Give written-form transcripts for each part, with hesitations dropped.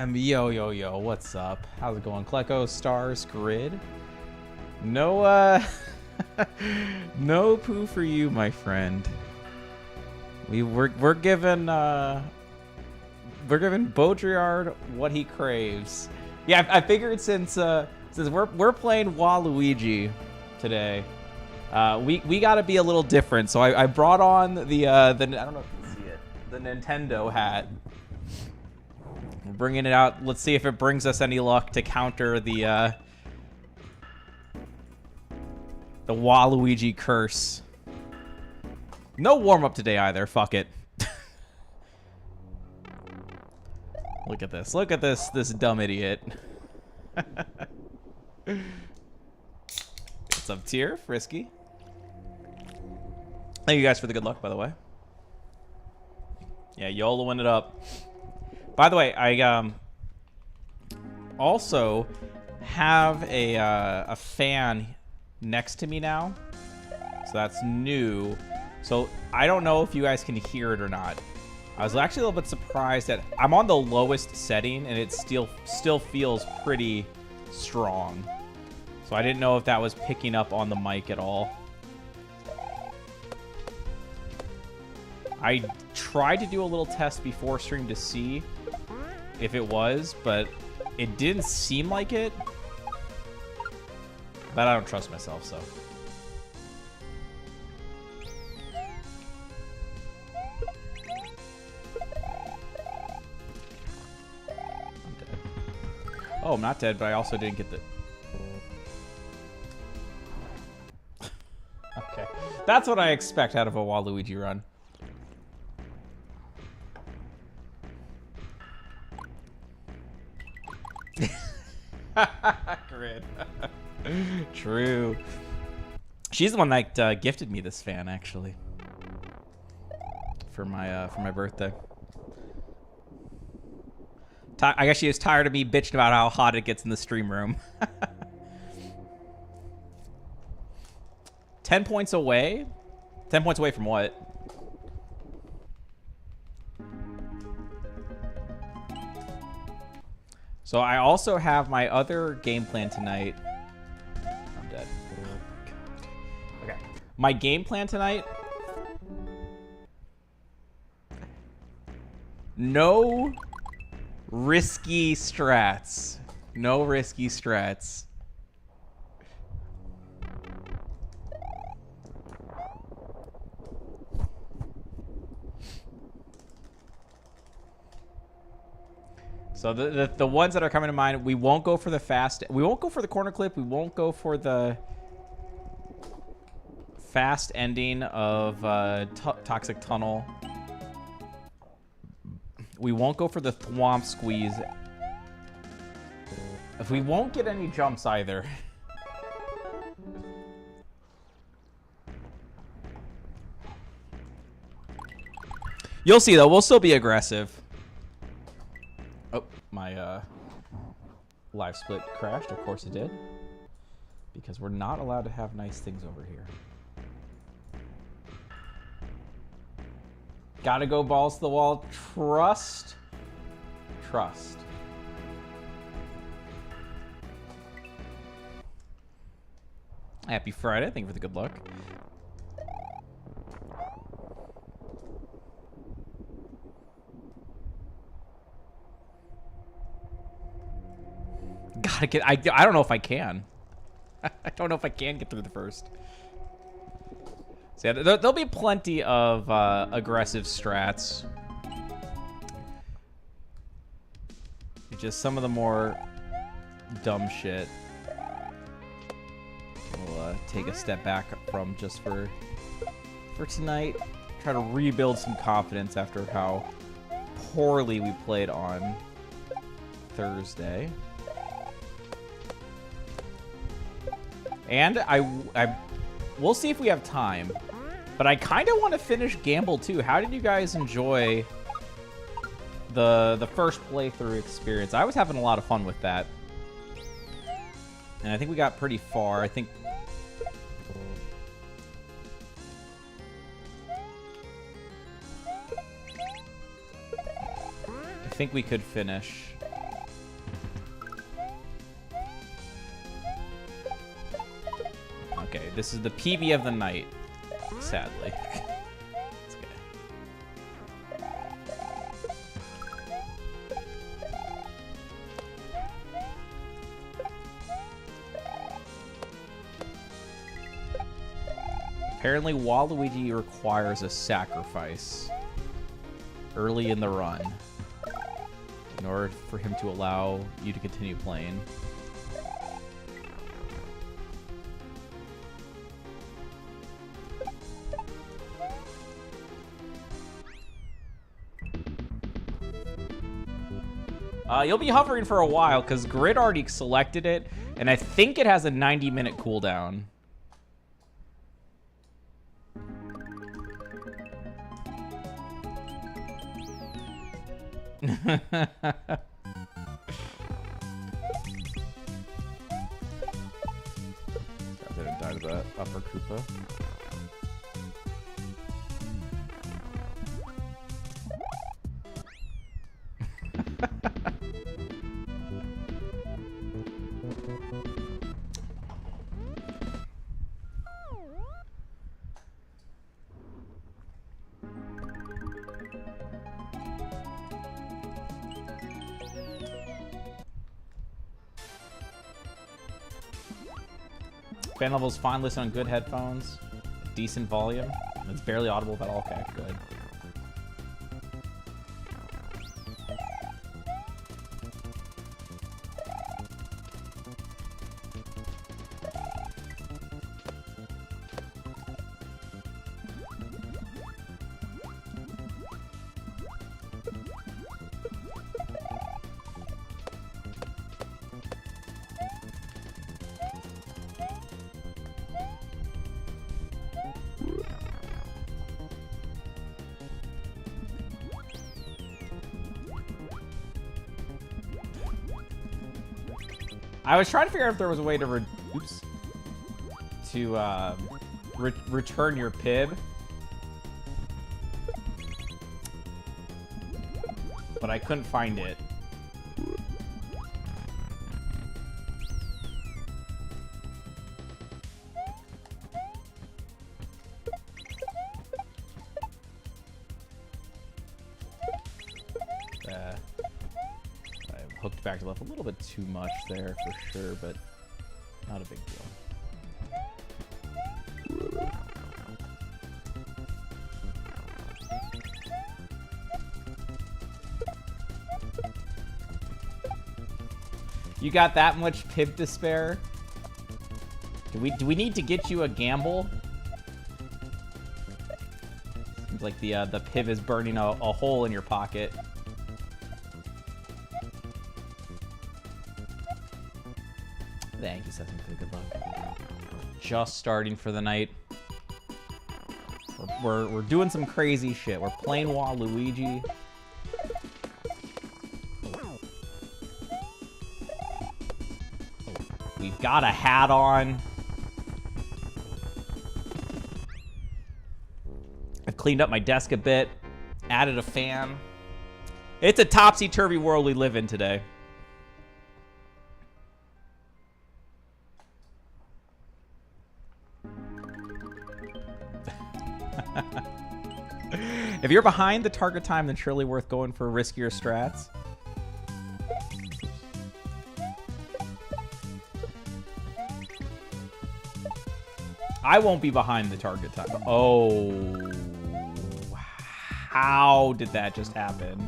Yo, yo, yo, what's up? How's it going? Kleco Stars Grid? No, no poo for you, my friend. We're giving Baudrillard what he craves. Yeah, I figured since we're playing Waluigi today, we got to be a little different. So I brought on the I don't know if you can see it, the Nintendo hat. We're bringing it out. Let's see if it brings us any luck to counter the Waluigi curse. No warm-up today either. Fuck it. Look at this. Look at this dumb idiot. What's up, Tier? Frisky. Thank you guys for the good luck, by the way. Yeah, YOLOing it up. By the way, I also have a fan next to me now, so that's new. So I don't know if you guys can hear it or not. I was actually a little bit surprised that I'm on the lowest setting and it still feels pretty strong. So I didn't know if that was picking up on the mic at all. I tried to do a little test before stream to see if it was, but it didn't seem like it. But I don't trust myself, so. I'm dead. Oh, I'm not dead, but I also didn't get the... Okay. That's what I expect out of a Waluigi run. Grid. True. She's the one that gifted me this fan, actually, for my birthday. I guess she is tired of me bitching about how hot it gets in the stream room. 10 points away? 10 points away from what? So I also have my other game plan tonight. I'm dead. Oh my god. Okay. My game plan tonight. No risky strats. No risky strats. So the ones that are coming to mind, we won't go for the fast. We won't go for the corner clip. We won't go for the fast ending of Toxic Tunnel. We won't go for the Thwomp Squeeze. If we won't get any jumps either. You'll see though. We'll still be aggressive. Oh, my live split crashed. Of course it did. Because we're not allowed to have nice things over here. Gotta go balls to the wall. Trust. Trust. Happy Friday. Thank you for the good luck. Gotta get... I don't know if I can. I don't know if I can get through the first. So yeah, there'll be plenty of aggressive strats. Just some of the more dumb shit we'll take a step back from just for tonight. Try to rebuild some confidence after how poorly we played on Thursday. And we'll see if we have time. But I kind of want to finish Gamble too. How did you guys enjoy the first playthrough experience? I was having a lot of fun with that. And I think we got pretty far. I think we could finish. Okay, this is the PB of the night, sadly. It's okay. Apparently, Waluigi requires a sacrifice early in the run in order for him to allow you to continue playing. You'll be hovering for a while because Grid already selected it, and I think it has a 90-minute cooldown. I didn't die to that upper Koopa. Fan level's fine, listen on good headphones. Decent volume. It's barely audible at all. Okay, good. I was trying to figure out if there was a way to return your Pib, but I couldn't find it. Hooked back to left a little bit too much there for sure, but not a big deal. You got that much Pib to spare? Do we need to get you a gamble? Seems like the Pib is burning a hole in your pocket. Thank you, Sesame, for the good luck. Just starting for the night. We're doing some crazy shit. We're playing Waluigi. We've got a hat on. I've cleaned up my desk a bit. Added a fan. It's a topsy-turvy world we live in today. If you're behind the target time, then surely worth going for riskier strats. I won't be behind the target time. Oh. How did that just happen?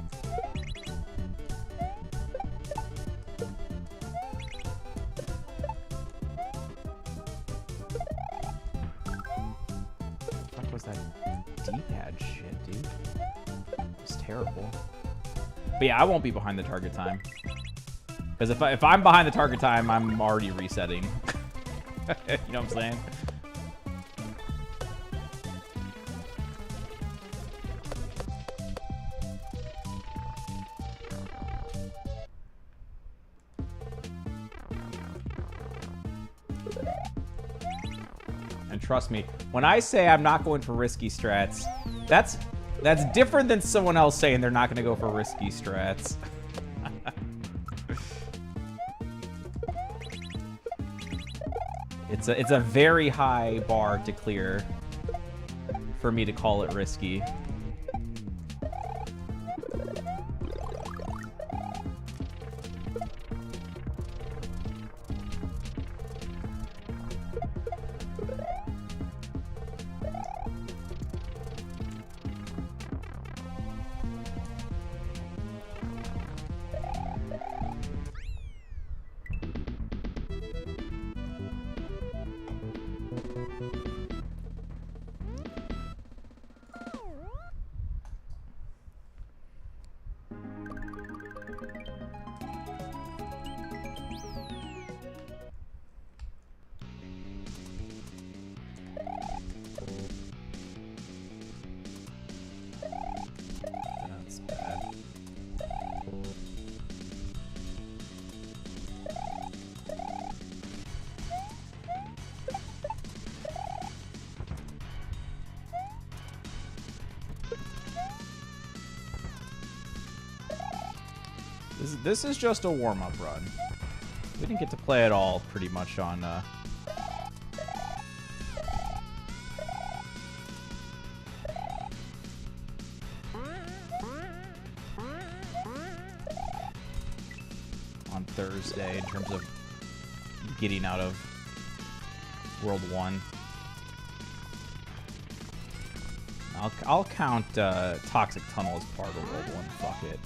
What was that D-pad shit, dude? It's terrible. But yeah, I won't be behind the target time. Because if I'm behind the target time, I'm already resetting. You know what I'm saying? And trust me, when I say I'm not going for risky strats, that's different than someone else saying they're not going to go for risky strats. It's a very high bar to clear for me to call it risky. This is just a warm-up run. We didn't get to play it all pretty much on Thursday in terms of getting out of World 1. I'll count Toxic Tunnel as part of World 1. Fuck it.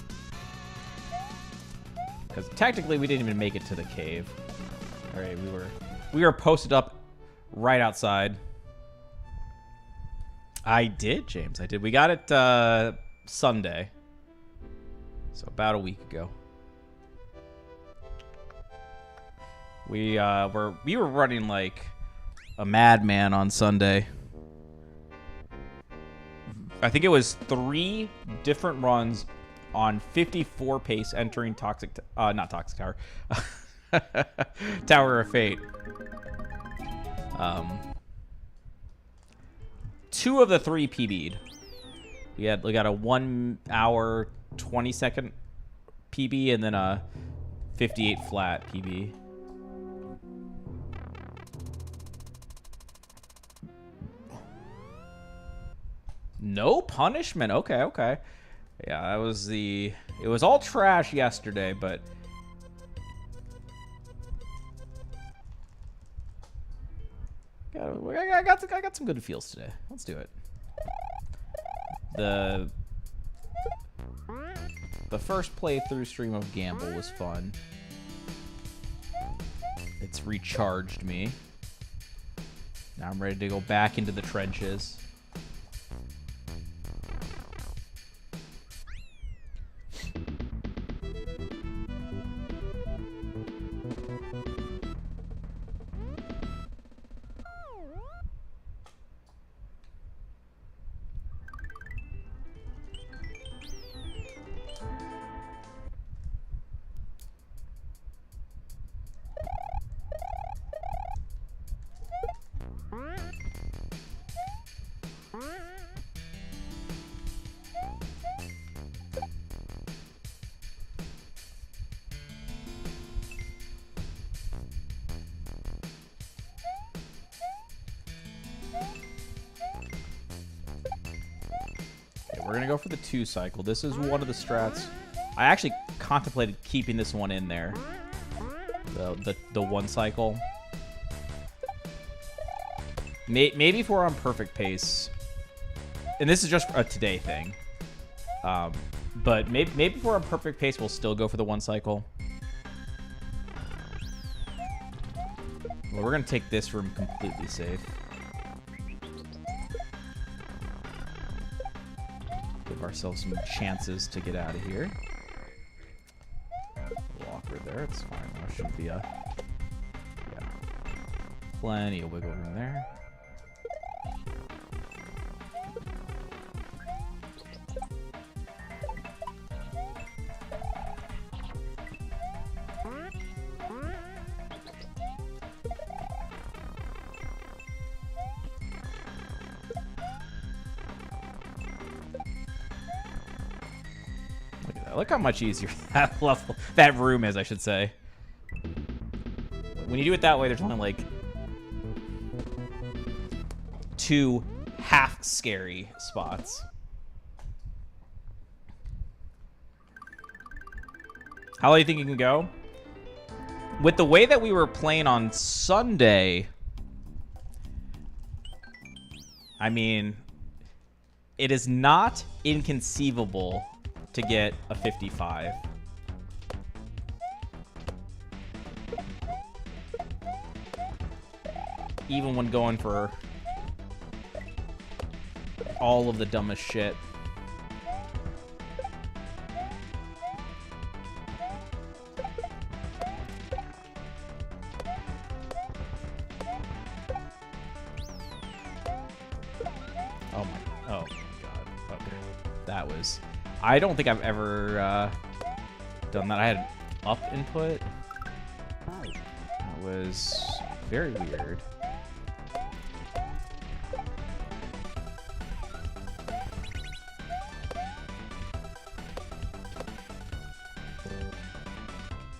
Because technically we didn't even make it to the cave. All right, we were posted up right outside. I did, James. I did. We got it Sunday, so about a week ago. We were running like a madman on Sunday. I think it was 3 different runs on 54 pace entering not Toxic Tower. Tower of Fate. 2 of the 3 PB'd. We got a 1 hour 20-second PB and then a 58 flat PB. No punishment. Okay. Yeah, that was it was all trash yesterday, but I got some good feels today. Let's do it. The first playthrough stream of Gamble was fun. It's recharged me. Now I'm ready to go back into the trenches. We're going to go for the 2 cycle. This is one of the strats. I actually contemplated keeping this one in there. The 1 cycle. Maybe if we're on perfect pace. And this is just a today thing. But maybe if we're on perfect pace, we'll still go for the 1 cycle. Well, we're going to take this room completely safe. Give ourselves some chances to get out of here. Walker there, it's fine. There should be plenty of wiggle room there. Look how much easier that room is, I should say. When you do it that way, there's only like two half scary spots. How low do you think you can go? With the way that we were playing on Sunday, I mean, it is not inconceivable to get a 55. Even when going for all of the dumbest shit. Oh my god. Okay. That was... I don't think I've ever done that. I had up input. That was very weird.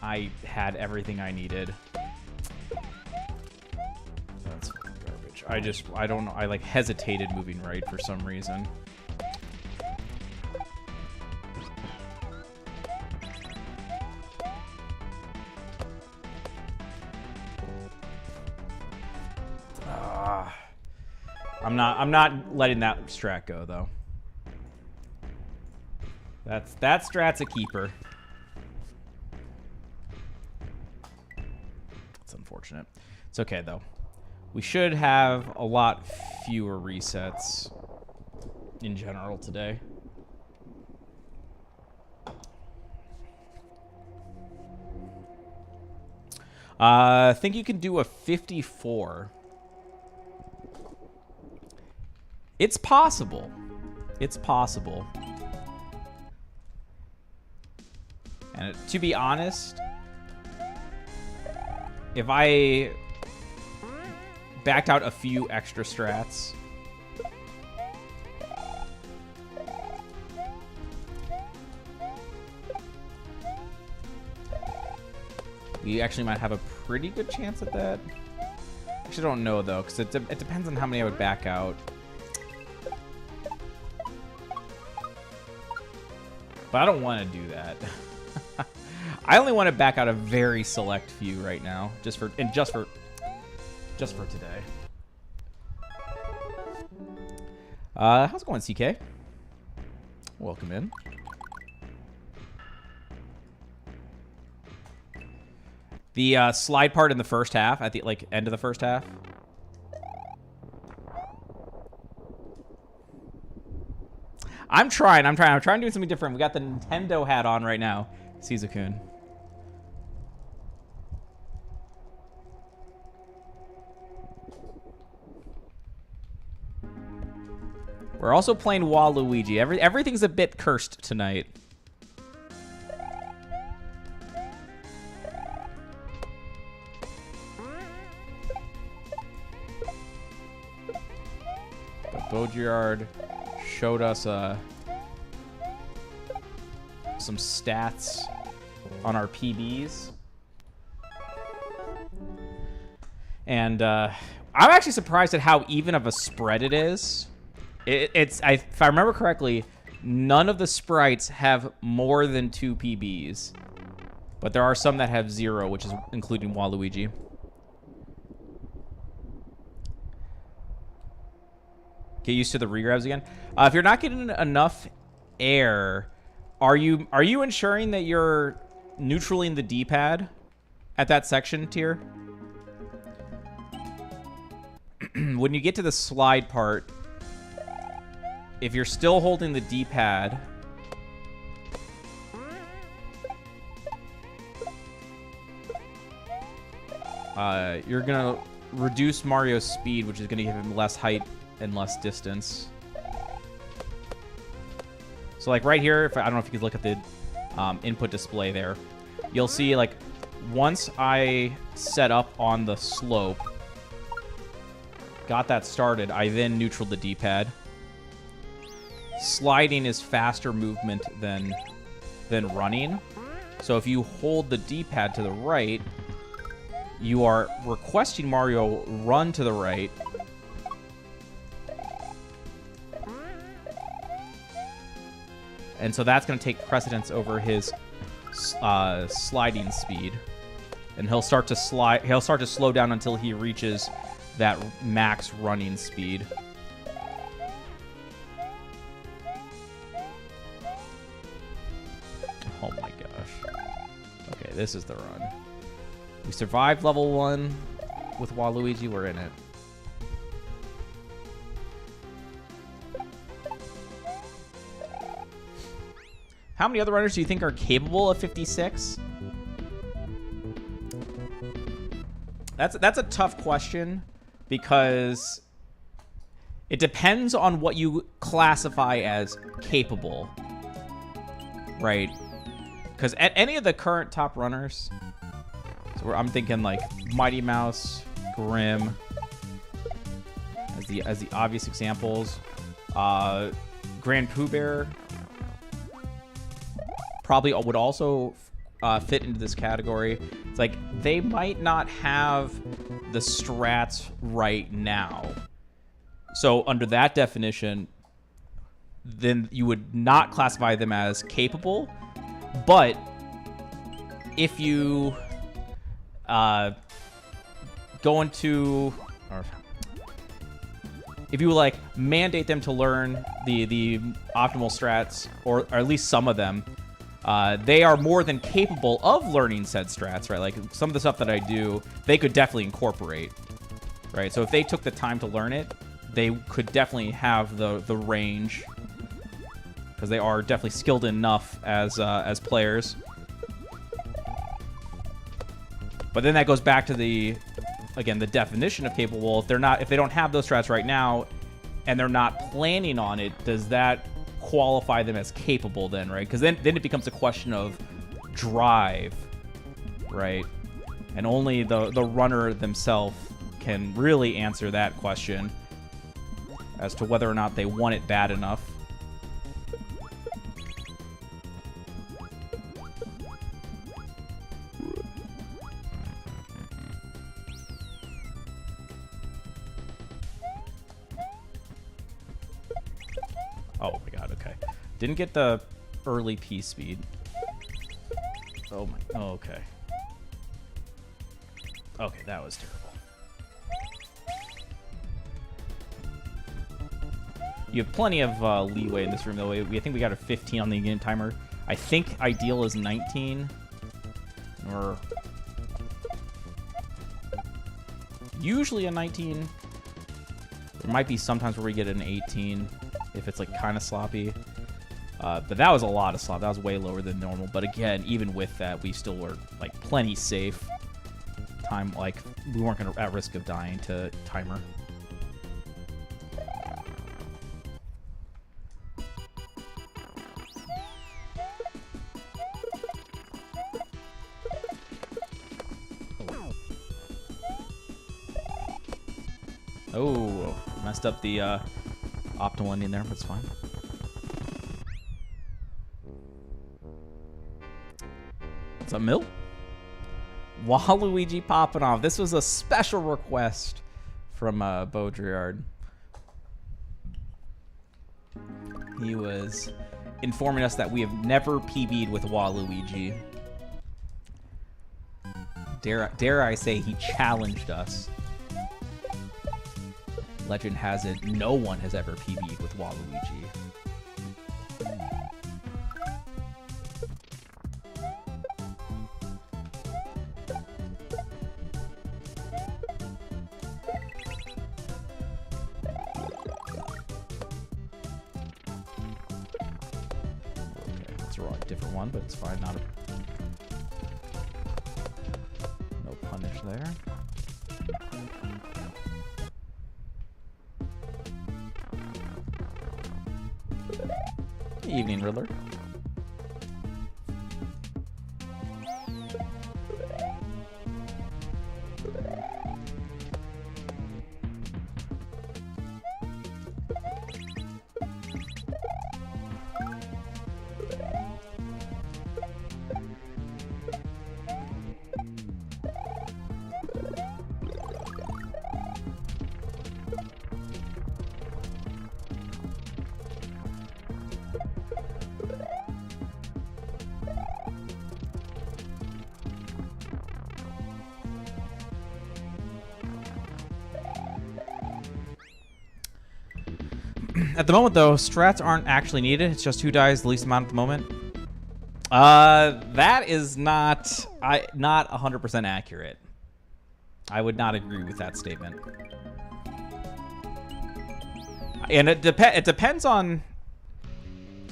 I had everything I needed. That's fucking garbage. I don't know. I like hesitated moving right for some reason. I'm not letting that strat go though. That strat's a keeper. It's unfortunate. It's okay though. We should have a lot fewer resets in general today. I think you can do a 54. It's possible. It's possible. And to be honest, if I backed out a few extra strats, we actually might have a pretty good chance at that. Actually, I don't know though, because it depends on how many I would back out. But I don't want to do that. I only want to back out a very select few right now, just for today. How's it going, CK? Welcome in. The slide part in the first half, at the end of the first half. I'm trying doing something different. We got the Nintendo hat on right now. Caesar-kun. We're also playing Waluigi. Everything's a bit cursed tonight. But Bojard showed us some stats on our PBs. And I'm actually surprised at how even of a spread it is. If I remember correctly, none of the sprites have more than 2 PBs. But there are some that have 0, which is including Waluigi. Get used to the regrabs again. If you're not getting enough air, are you ensuring that you're neutraling the D-pad at that section tier? When you get to the slide part, if you're still holding the D-pad, you're gonna reduce Mario's speed, which is gonna give him less height and less distance. So like right here, I don't know if you could look at the input display there, you'll see like once I set up on the slope, got that started, I then neutraled the D-pad. Sliding is faster movement than running. So if you hold the D-pad to the right, you are requesting Mario run to the right. And so that's going to take precedence over his sliding speed. And he'll start to slow down until he reaches that max running speed. Oh my gosh. Okay, this is the run. We survived level 1 with Waluigi. We're in it. How many other runners do you think are capable of 56? That's a tough question because it depends on what you classify as capable, right? Because at any of the current top runners, so I'm thinking like Mighty Mouse, Grim, as the obvious examples. Grand Pooh Bear probably would also fit into this category. It's like they might not have the strats right now. So under that definition, then you would not classify them as capable. But if you go into, or if you like mandate them to learn the optimal strats, or at least some of them, they are more than capable of learning said strats, right? Like some of the stuff that I do, they could definitely incorporate, right? So if they took the time to learn it, they could definitely have the range, because they are definitely skilled enough as players. But then that goes back to the definition of capable. If they don't have those strats right now, and they're not planning on it, does that qualify them as capable then, right? Because then it becomes a question of drive, right? And only the runner themselves can really answer that question as to whether or not they want it bad enough. Oh my god, okay. Didn't get the early P speed. Oh my, oh, okay. Okay, that was terrible. You have plenty of leeway in this room, though. I think we got a 15 on the game timer. I think ideal is 19. Or usually a 19. There might be sometimes where we get an 18 if it's like kind of sloppy. But that was a lot of slop. That was way lower than normal. But again, even with that, we still were like plenty safe. Time, like we weren't at risk of dying to timer. Oh, messed up the optimal ending there, but it's fine. What's up, Mill? Waluigi popping off. This was a special request from Baudrillard. He was informing us that we have never PB'd with Waluigi. Dare I say he challenged us. Legend has it, no one has ever PB'd with Waluigi. Okay, let's roll a different one, but it's fine. No punish there. Evening, Riddler. At the moment, though, strats aren't actually needed. It's just who dies the least amount at the moment. That is not 100% accurate. I would not agree with that statement. And it depends on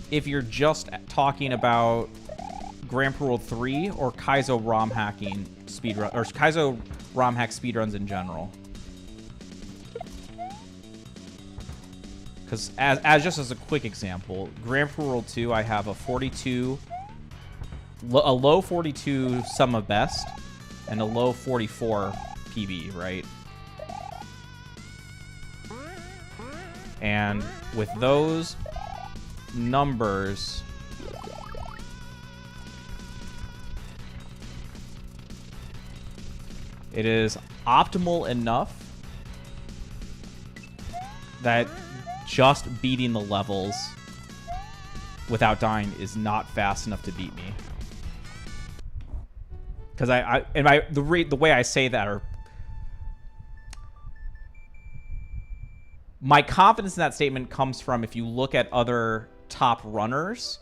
if you're just talking about Grand Prix World 3 or Kaizo ROM hacking speedrun, or Kaizo ROM hack speedruns in general. Because just as a quick example, Grand Prix World 2, I have a low 42 sum of best and a low 44 PB, right? And with those numbers, it is optimal enough that just beating the levels without dying is not fast enough to beat me. Because the way I say that, or my confidence in that statement comes from, if you look at other top runners,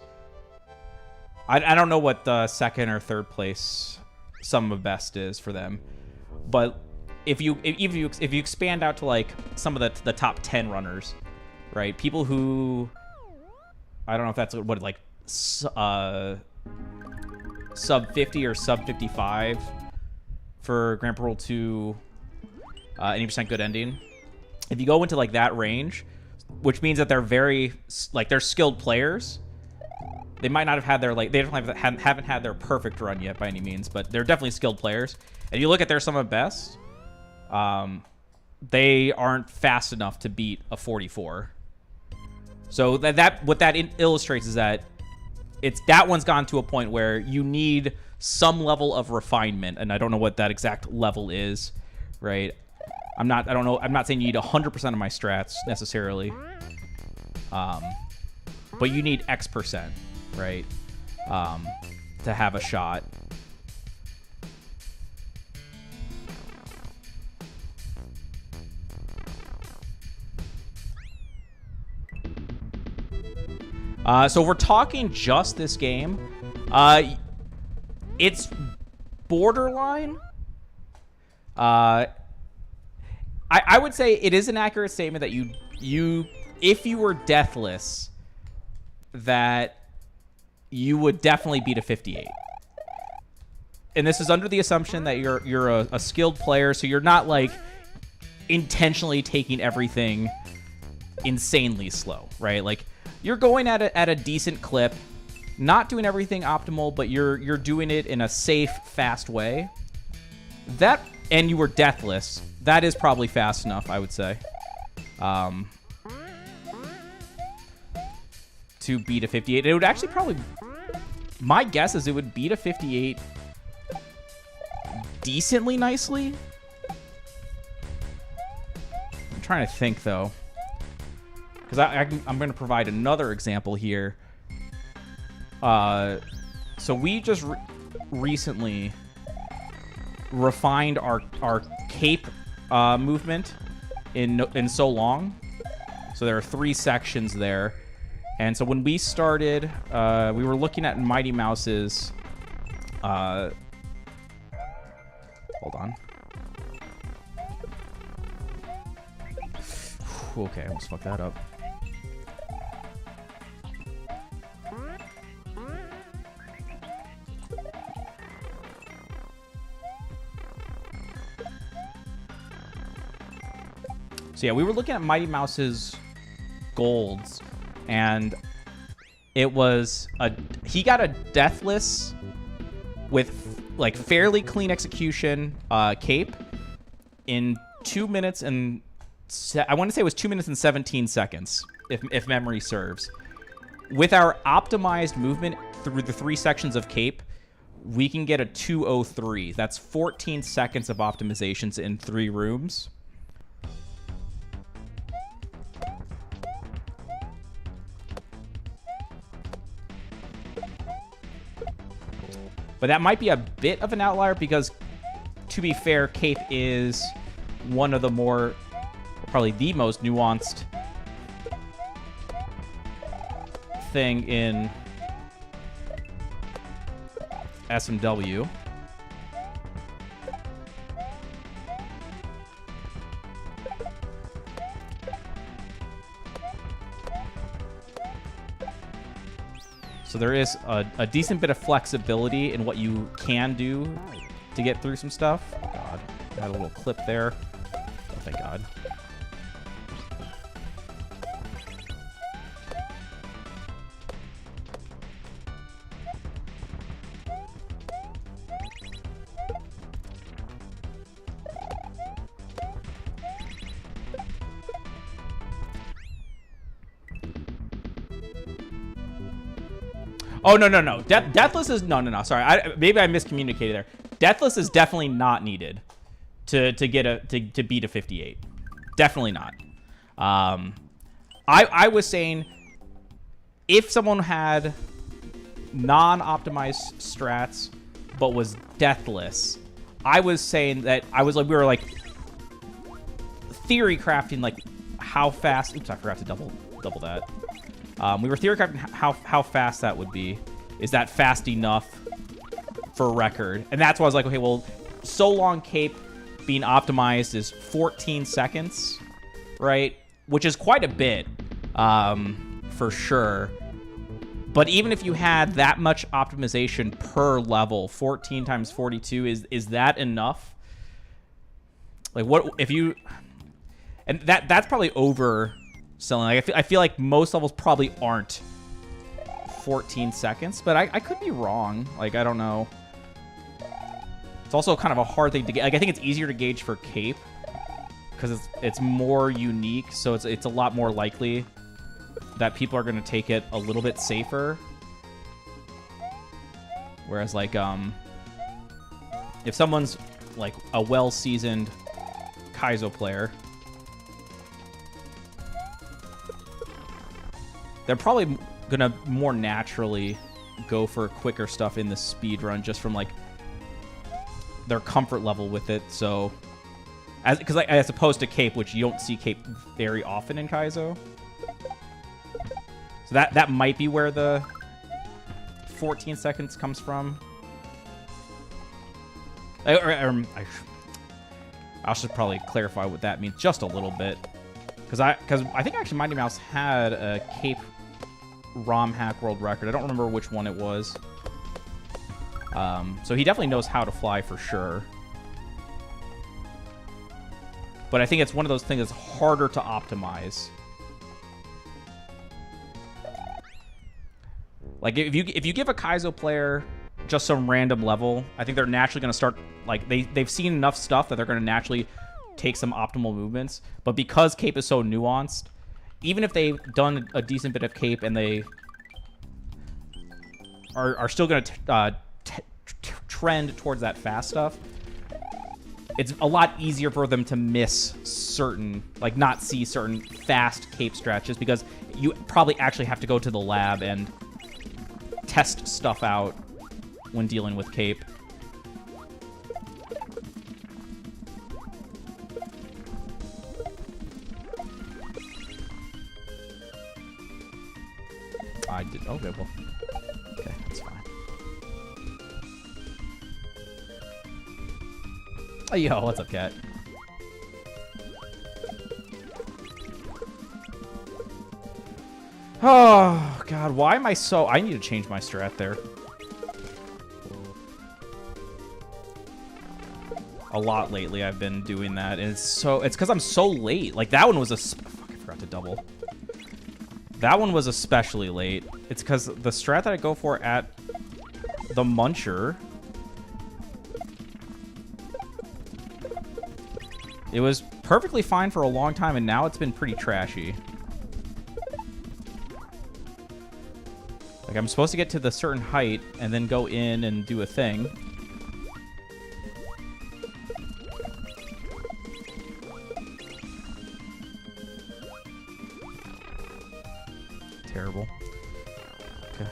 I don't know what the second or third place sum of best is for them, but if you expand out to like some of the top 10 runners, right? People who, I don't know if that's what, like sub 50 or sub 55 for Grand Prix World 2, any percent good ending. If you go into like that range, which means that they're very, like, they're skilled players. They might not have had their, like, they haven't had their perfect run yet by any means, but they're definitely skilled players. And you look at their sum of best, they aren't fast enough to beat a 44. So what that illustrates is that that one's gone to a point where you need some level of refinement, and I don't know what that exact level is, right? I'm not saying you need 100% of my strats necessarily, but you need X%, right, to have a shot. So if we're talking just this game, it's borderline. I would say it is an accurate statement that if you were deathless, that you would definitely beat a 58. And this is under the assumption that you're a skilled player, so you're not like intentionally taking everything insanely slow, right? Like, you're going at a decent clip, not doing everything optimal, but you're doing it in a safe, fast way. That, and you were deathless, that is probably fast enough, I would say, to beat a 58. It would actually probably, my guess is it would beat a 58 decently nicely. I'm trying to think, though, because I'm going to provide another example here. So we just recently refined our cape movement in so long. So there are 3 sections there. And so when we started, we were looking at Mighty Mouse's... hold on. Okay, I almost fucked that up. So yeah, we were looking at Mighty Mouse's golds, and it was he got a deathless with like fairly clean execution cape in 2 minutes and I want to say it was 2 minutes and 17 seconds if memory serves. With our optimized movement through the 3 sections of cape, we can get a 2:03. That's 14 seconds of optimizations in 3 rooms. But that might be a bit of an outlier because, to be fair, cape is one of the more, probably the most nuanced thing in SMW. So there is a decent bit of flexibility in what you can do to get through some stuff. Oh God, got a little clip there. Oh, thank God. Oh, no, no, no. Deathless is... No. Sorry. Maybe I miscommunicated there. Deathless is definitely not needed to beat a 58. Definitely not. I was saying if someone had non-optimized strats but was deathless, I was saying that we were like theory crafting like how fast... Oops, I forgot to double that. We were theory crafting how fast that would be. Is that fast enough for record? And that's why I was like, okay, well, so long cape being optimized is 14 seconds, right? Which is quite a bit, for sure. But even if you had that much optimization per level, 14 times 42, is that enough? Like, what if you... And that's probably overselling. Like, I feel like most levels probably aren't 14 seconds, but I could be wrong. Like, I don't know. It's also kind of a hard thing to get. Like, I think it's easier to gauge for cape because it's more unique, so it's a lot more likely that people are going to take it a little bit safer. Whereas, like, if someone's like a well-seasoned Kaizo player, they're probably gonna more naturally go for quicker stuff in the speed run just from like their comfort level with it. So as opposed to cape, which you don't see cape very often in Kaizo. So that might be where the 14 seconds comes from. I should probably clarify what that means just a little bit, because I think actually Mighty Mouse had a cape ROM hack world record. I don't remember which one it was. So he definitely knows how to fly for sure. But I think it's one of those things that's harder to optimize. Like, if you give a Kaizo player just some random level, I think they're naturally going to start, like, they've seen enough stuff that they're going to naturally take some optimal movements. But because cape is so nuanced, even if they've done a decent bit of cape and they are still going to trend towards that fast stuff, it's a lot easier for them to miss certain, like, not see certain fast cape stretches, because you probably actually have to go to the lab and test stuff out when dealing with cape. I did. Okay, well. Okay, that's fine. Oh, yo, what's up, cat? Oh, God, why am I so... I need to change my strat there. A lot lately I've been doing that, and it's because I'm so late. Like, that one was a... Fuck, I forgot to double. That one was especially late. It's because the strat that I go for at the Muncher, it was perfectly fine for a long time, and now it's been pretty trashy. Like, I'm supposed to get to the certain height and then go in and do a thing. Terrible. Okay.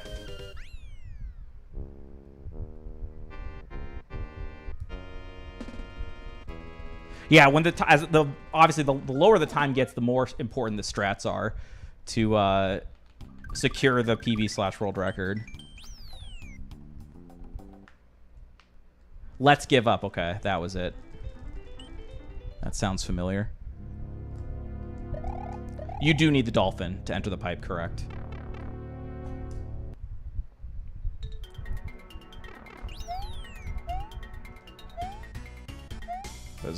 Yeah, when obviously the lower the time gets, the more important the strats are to secure the PB/world record. Let's give up. Okay, that was it. That sounds familiar. You do need the dolphin to enter the pipe, correct?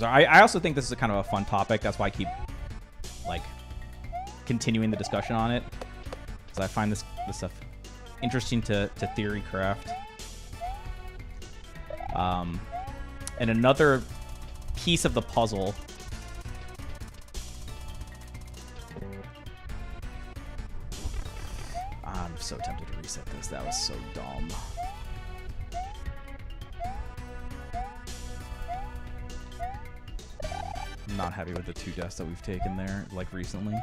I also think this is kind of a fun topic. That's why I keep, like, continuing the discussion on it. Because I find this stuff interesting to theory craft. And another piece of the puzzle. I'm so tempted to reset this. That was so dumb. I'm not happy with the 2 deaths that we've taken there, like, recently.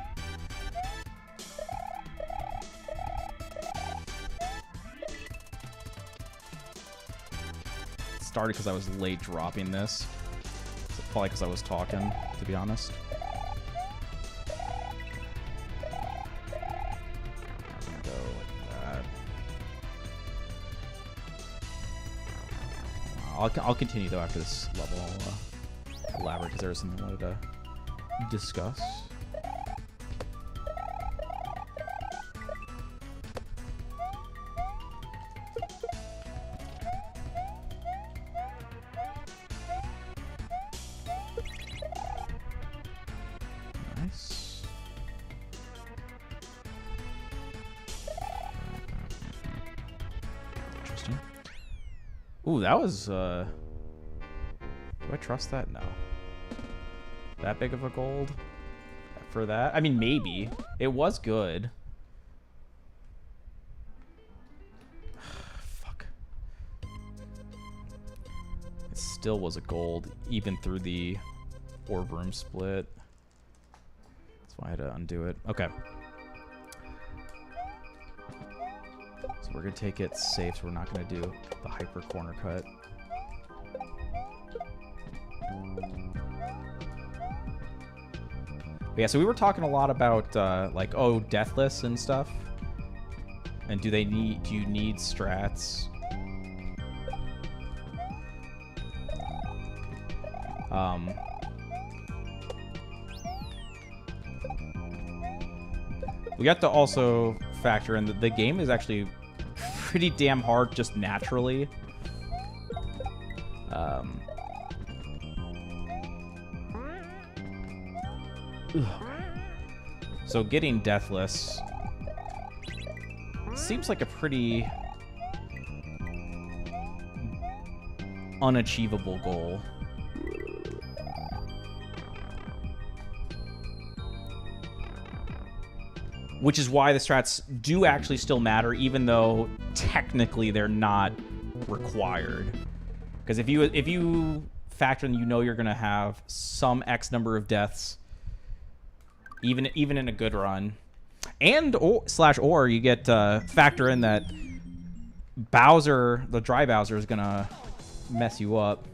It started because I was late dropping this. So probably because I was talking, to be honest. I'm gonna go like that. I'll continue, though, after this level. I'll elaborate because there was something I wanted to discuss. Nice. Interesting. Ooh, that was, do I trust that? No. That big of a gold for that? I mean, maybe. It was good. Fuck. It still was a gold, even through the orb room split. That's why I had to undo it. Okay. So we're going to take it safe, so we're not going to do the hyper corner cut. But yeah, so we were talking a lot about like, oh, deathless and stuff. And do you need strats? We have to also factor in that the game is actually pretty damn hard just naturally. So getting deathless seems like a pretty unachievable goal. Which is why the strats do actually still matter, even though technically they're not required. Because if you factor in, you know, you're gonna have some X number of deaths, even in a good run, and or you get factor in that Bowser, the dry Bowser, is gonna mess you up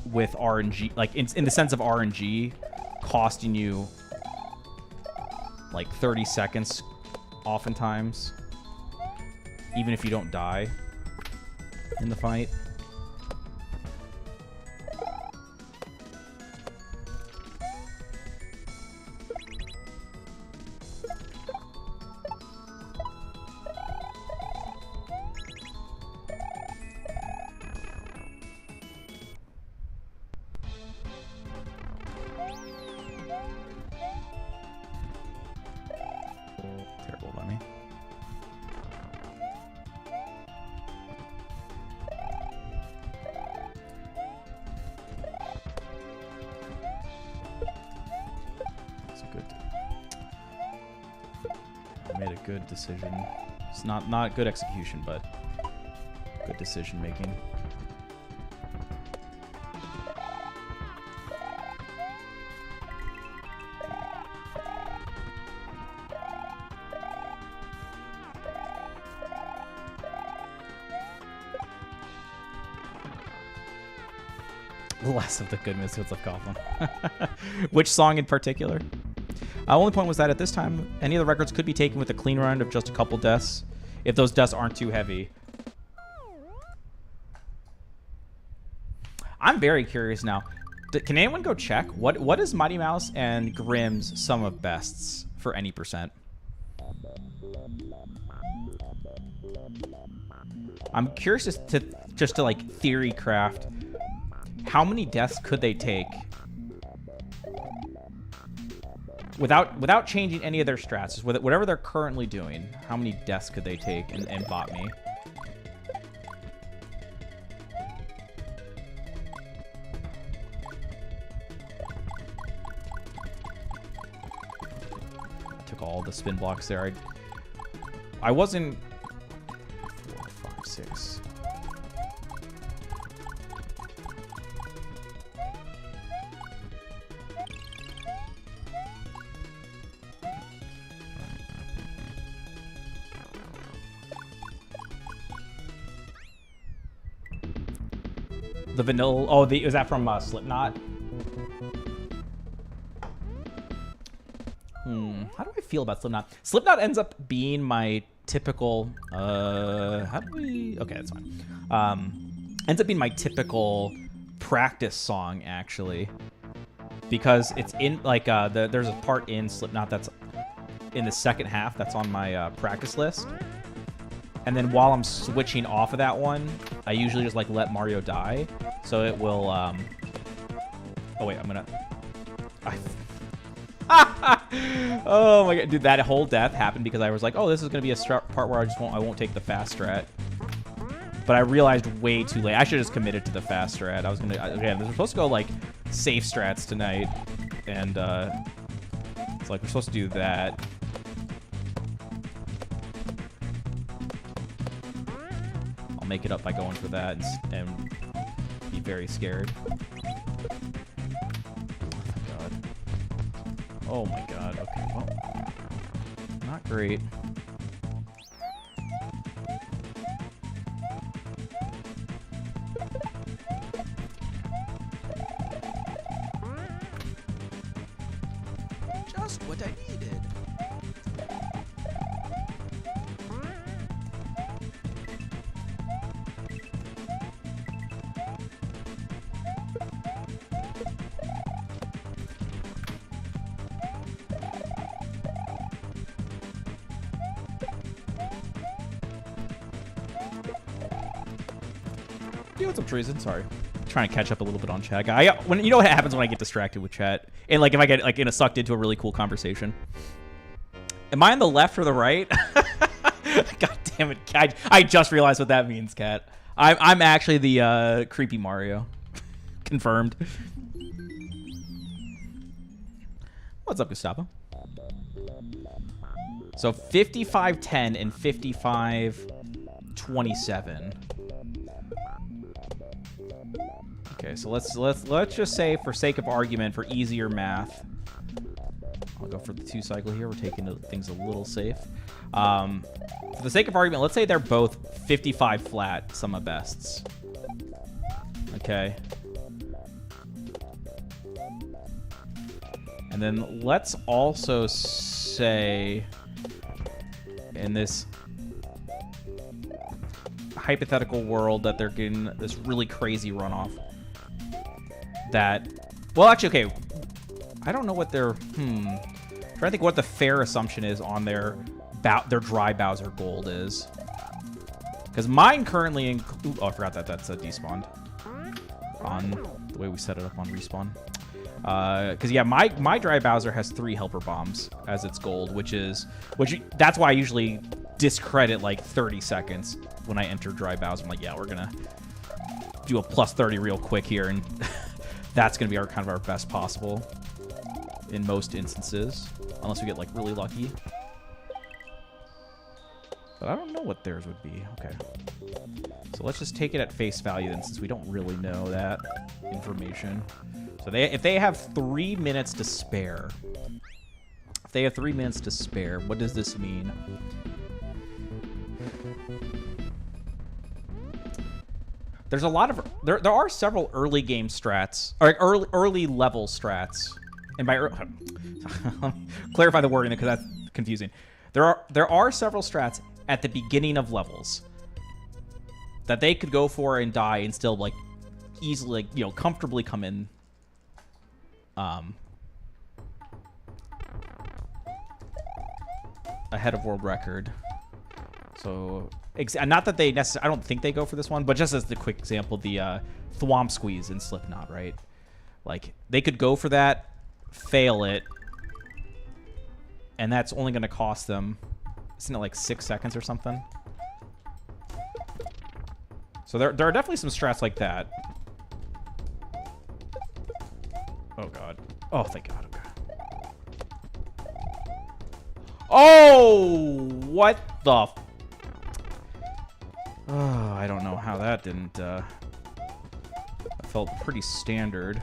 with RNG, like in the sense of RNG costing you like 30 seconds oftentimes, even if you don't die in the fight. Terrible by me. That's a good. I made a good decision. It's not good execution, but good decision making. Less of the good missiles of Goblin. Which song in particular? Only point was that at this time, any of the records could be taken with a clean run of just a couple deaths, if those deaths aren't too heavy. I'm very curious now. Can anyone go check? What is Mighty Mouse and Grimm's sum of bests for any percent? I'm curious just to like theory craft. How many deaths could they take without changing any of their strats? Whatever they're currently doing, how many deaths could they take and bot me? Took all the spin blocks there. I wasn't 4, 5, 6. The vanilla. Oh, was that from Slipknot? How do I feel about Slipknot? Slipknot ends up being my typical. How do we? Okay, that's fine. Ends up being my typical practice song actually, because it's in like there's a part in Slipknot that's in the second half that's on my practice list. And then while I'm switching off of that one, I usually just like let Mario die. So it will, oh wait, I'm gonna, oh my god, dude, that whole death happened because I was like, oh, this is gonna be a part where I won't take the fast strat. But I realized way too late. I should have just committed to the fast strat. I was gonna, again, we're supposed to go like safe strats tonight. And it's like, we're supposed to do that. Make it up by going for that and be very scared. Oh my god. Okay, well, not great. Just what I needed. What's up, Treason? Sorry. Trying to catch up a little bit on chat. When you know what happens when I get distracted with chat? And like if I get like sucked into a really cool conversation. Am I on the left or the right? God damn it. I just realized what that means, Cat. I'm actually the creepy Mario. Confirmed. What's up, Gustavo? So 55-10 and 55-27. Okay, so let's just say, for sake of argument, for easier math, I'll go for the 2 cycle here. We're taking things a little safe. For the sake of argument, let's say they're both 55 flat sum of bests. Okay. And then let's also say, in this hypothetical world, that they're getting this really crazy runoff. That, well, actually, okay, I don't know what their, trying to think what the fair assumption is on their dry Bowser gold is. Because mine currently oh, I forgot that that's a despawned on the way we set it up on respawn. Because yeah, my dry Bowser has 3 helper bombs as its gold, that's why I usually discredit like 30 seconds when I enter dry Bowser. I'm like, yeah, we're gonna do a plus 30 real quick here, and that's gonna be our kind of our best possible in most instances, unless we get like really lucky. But I don't know what theirs would be. Okay, so let's just take it at face value then, since we don't really know that information. So if they have 3 minutes to spare, what does this mean? There's a lot of there are several early game strats, or early level strats And by clarify the wording because that's confusing. There are several strats at the beginning of levels that they could go for and die and still like easily, like, you know, comfortably come in ahead of world record. So not that they necessarily, I don't think they go for this one, but just as the quick example, the Thwomp squeeze in Slipknot, right? Like they could go for that, fail it, and that's only going to cost them, isn't it like 6 seconds or something? So there are definitely some strats like that. Oh god. Oh thank god. Oh, what the? Oh, I don't know how that didn't. That felt pretty standard.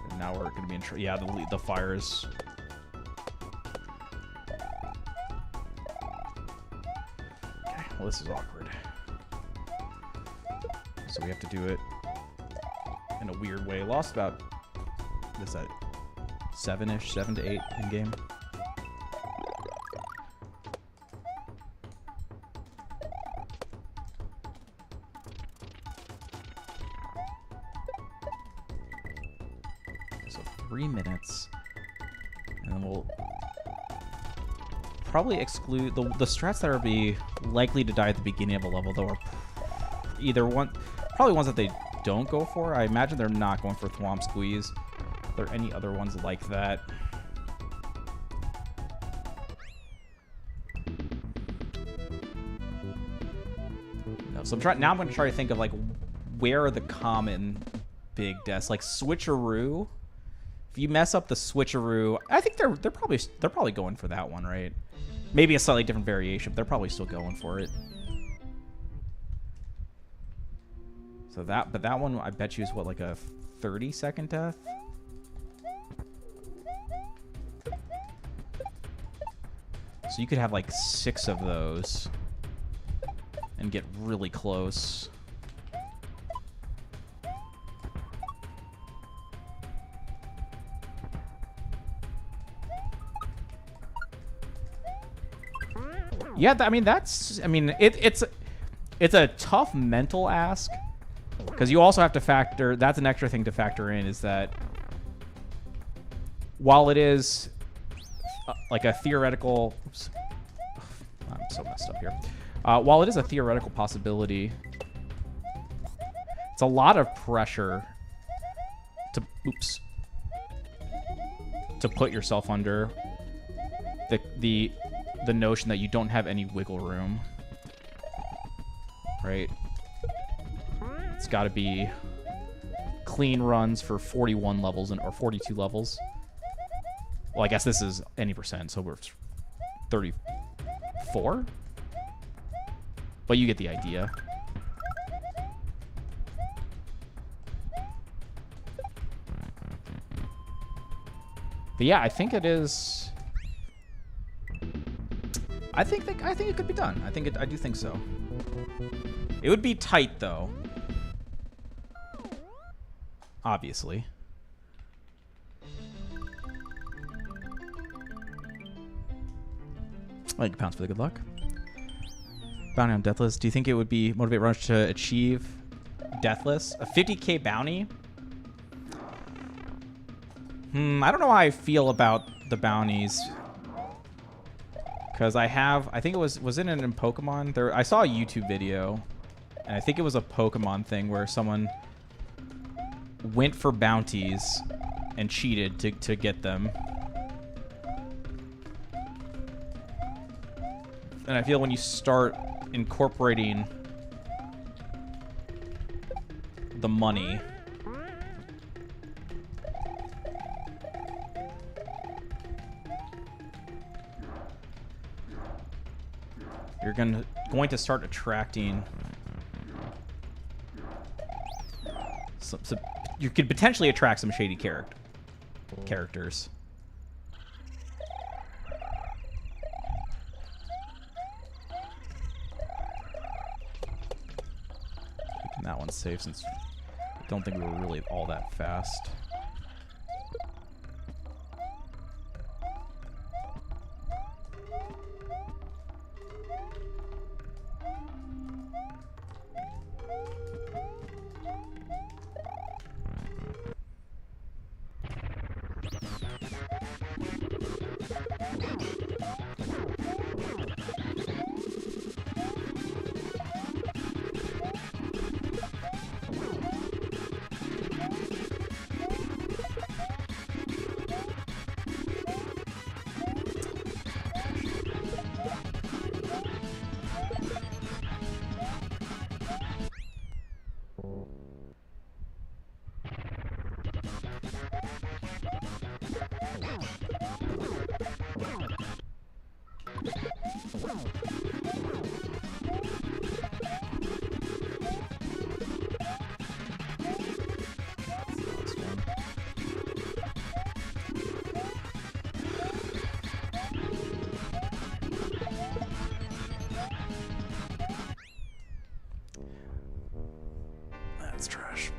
And now we're gonna be in. Yeah, the fires. Okay, well this is awkward. So we have to do it in a weird way. Lost about, what is that, 7-ish, 7 to 8 in game. So 3 minutes, and then we'll probably exclude the strats that are likely to die at the beginning of a level, though, are probably ones that they don't go for. I imagine they're not going for Thwomp Squeeze. Are there any other ones like that? No. So I'm going to try to think of like where are the common big deaths, like switcheroo. If you mess up the switcheroo, I think they're probably going for that one, right? Maybe a slightly different variation, but they're probably still going for it. So that one I bet you is what, like a 30-second death? So you could have like 6 of those and get really close. Yeah, I mean it's a tough mental ask. Because you also have to factor, that's an extra thing to factor in, is that while it is like a theoretical, oops, I'm so messed up here. While it is a theoretical possibility, it's a lot of pressure to put yourself under the notion that you don't have any wiggle room, right? It's got to be clean runs for 41 levels or 42 levels. Well, I guess this is any percent, so we're 34. But you get the idea. But yeah, I think it is. I think it could be done. I do think so. It would be tight though. Obviously. Like pounds for the good luck. Bounty on Deathless. Do you think it would be motivate runners to achieve Deathless? A 50k bounty? I don't know how I feel about the bounties. Because I think it was it in Pokemon? I saw a YouTube video, and I think it was a Pokemon thing where someone went for bounties and cheated to get them. And I feel when you start incorporating the money, you're going to start attracting you could potentially attract some shady characters. Keeping that one safe since I don't think we were really all that fast. That's trash.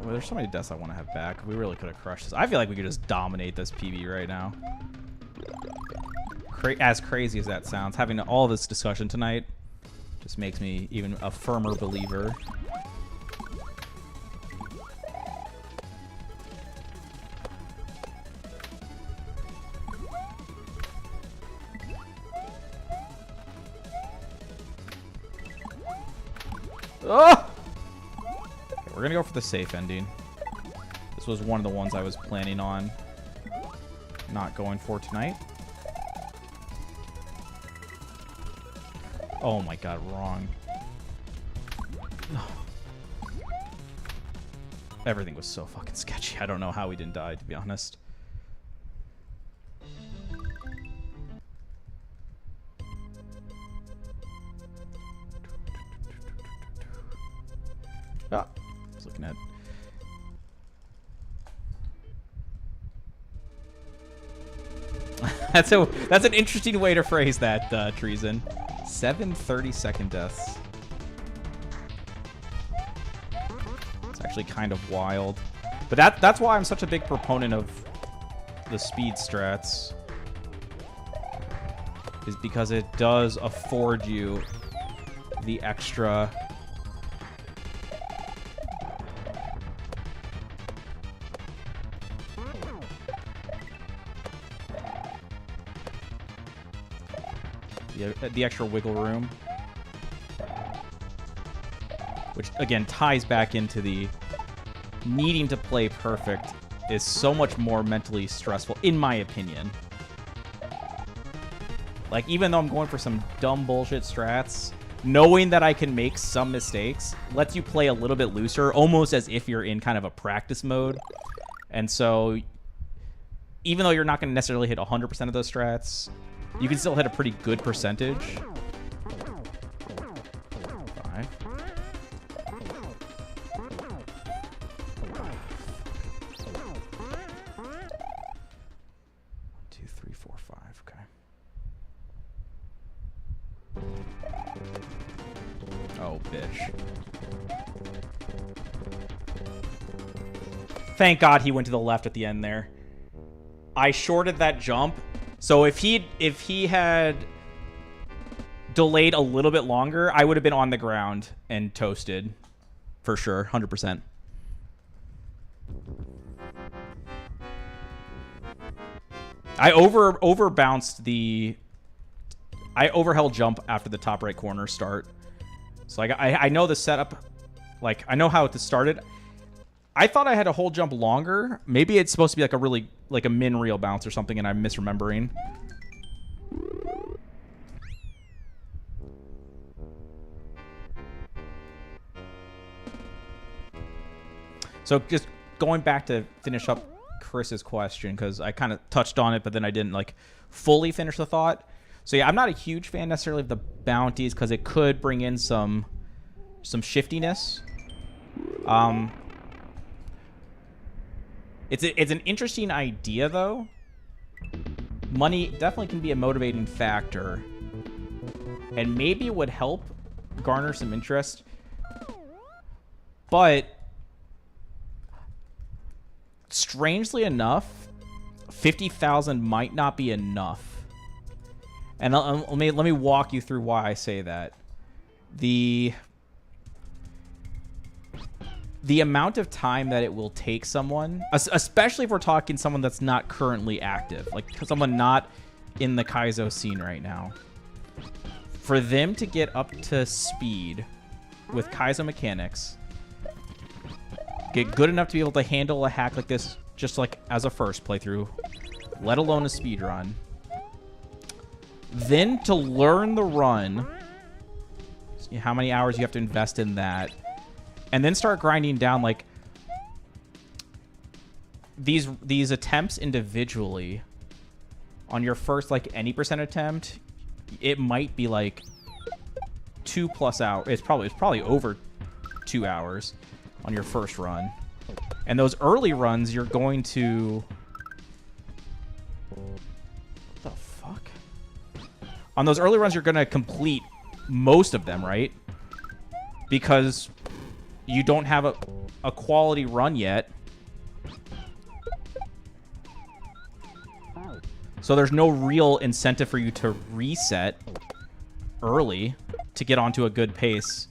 Well, there's so many deaths I want to have back. We really could have crushed this. I feel like we could just dominate this PB right now. As crazy as that sounds, having all this discussion tonight just makes me even a firmer believer. Oh! We're gonna go for the safe ending. This was one of the ones I was planning on not going for tonight. Oh my god, wrong. Everything was so fucking sketchy. I don't know how we didn't die, to be honest. Ah, I was looking at. That's an interesting way to phrase that, Treason. 7 30-second deaths. It's actually kind of wild. But that's why I'm such a big proponent of the speed strats. Is because it does afford you the extra the extra wiggle room, which again ties back into the needing to play perfect is so much more mentally stressful, in my opinion. Like, even though I'm going for some dumb bullshit strats, knowing that I can make some mistakes lets you play a little bit looser, almost as if you're in kind of a practice mode. And so even though you're not going to necessarily hit 100% of those strats, you can still hit a pretty good percentage. 5. 2, 3, 4, 5. Okay. Oh, bitch. Thank God he went to the left at the end there. I shorted that jump. So if he had delayed a little bit longer, I would have been on the ground and toasted for sure, 100%. I over-bounced the... I overheld jump after the top right corner start. So I know the setup, like I know how it started. I thought I had to hold jump longer. Maybe it's supposed to be like a really, like a min reel bounce or something, and I'm misremembering. So just going back to finish up Chris's question, because I kind of touched on it, but then I didn't like fully finish the thought. So yeah, I'm not a huge fan necessarily of the bounties because it could bring in some shiftiness. It's an interesting idea though. Money definitely can be a motivating factor, and maybe it would help garner some interest. But strangely enough, 50,000 might not be enough. And let me walk you through why I say that. The amount of time that it will take someone, especially if we're talking someone that's not currently active, like someone not in the Kaizo scene right now, for them to get up to speed with Kaizo mechanics, get good enough to be able to handle a hack like this just like as a first playthrough, let alone a speed run, then to learn the run, see how many hours you have to invest in that, and then start grinding down like these attempts individually. On your first like any percent attempt, it might be like 2+ hours. It's probably over 2 hours on your first run. And those early runs, you're going to... What the fuck? On those early runs, you're going to complete most of them, right? Because you don't have a quality run yet. So there's no real incentive for you to reset early to get onto a good pace.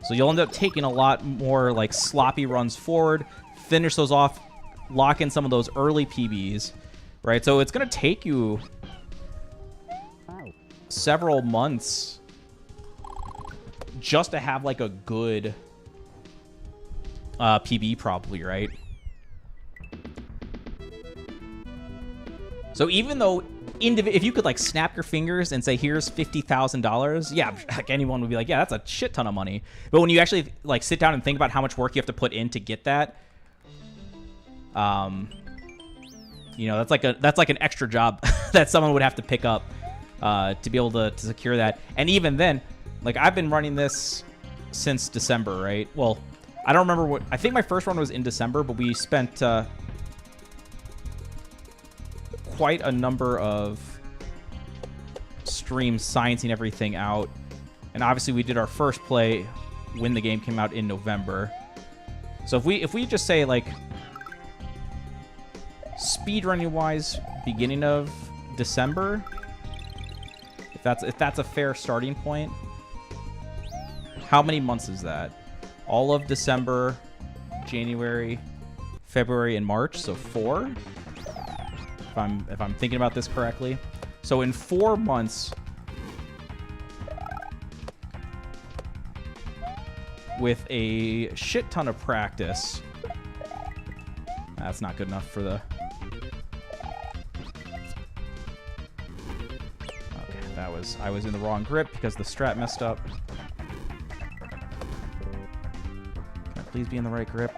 So you'll end up taking a lot more like sloppy runs forward, finish those off, lock in some of those early PBs, right? So it's going to take you several months just to have like a good PB probably, right? So even though if you could like snap your fingers and say here's $50,000, yeah, like anyone would be like, yeah, that's a shit ton of money. But when you actually like sit down and think about how much work you have to put in to get that, you know, that's like an extra job that someone would have to pick up to be able to secure that. And even then, like I've been running this since December, right? Well, I don't remember what, I think my first run was in December, but we spent quite a number of streams sciencing everything out. And obviously we did our first play when the game came out in November. So if we just say like speedrunning wise, beginning of December, if that's a fair starting point, how many months is that? All of December, January, February, and March, so 4. If I'm thinking about this correctly. So in 4 months, with a shit ton of practice, that's not good enough for the... Okay, I was in the wrong grip because the strat messed up. Can I please be in the right grip?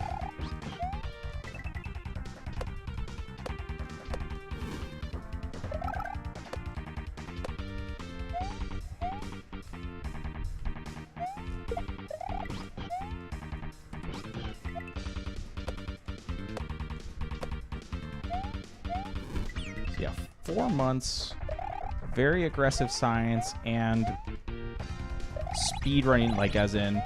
So yeah, 4 months, very aggressive science, and speed running, like as in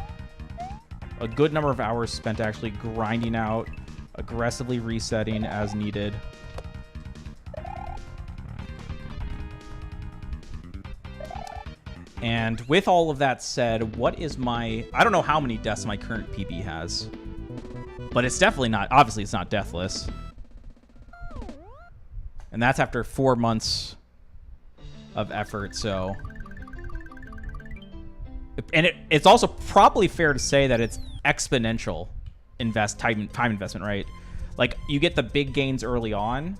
a good number of hours spent actually grinding out, aggressively resetting as needed. And with all of that said, what is my... I don't know how many deaths my current PB has, but it's definitely not... Obviously, it's not deathless. And that's after 4 months of effort, so... And it's also probably fair to say that it's exponential time investment, right? Like, you get the big gains early on,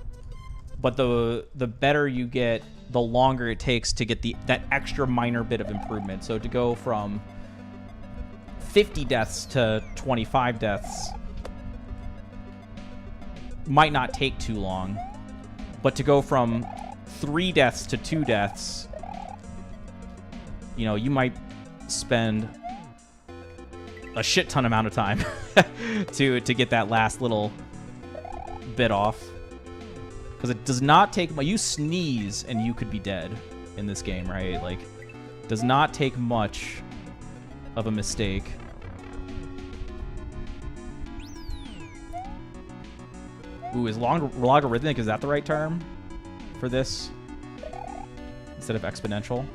but the better you get, the longer it takes to get that extra minor bit of improvement. So to go from 50 deaths to 25 deaths might not take too long, but to go from 3 deaths to 2 deaths, you know, you might spend a shit ton amount of time to get that last little bit off. Because it does not take... You sneeze and you could be dead in this game, right? Like, does not take much of a mistake. Ooh, is logarithmic, is that the right term for this? Instead of exponential?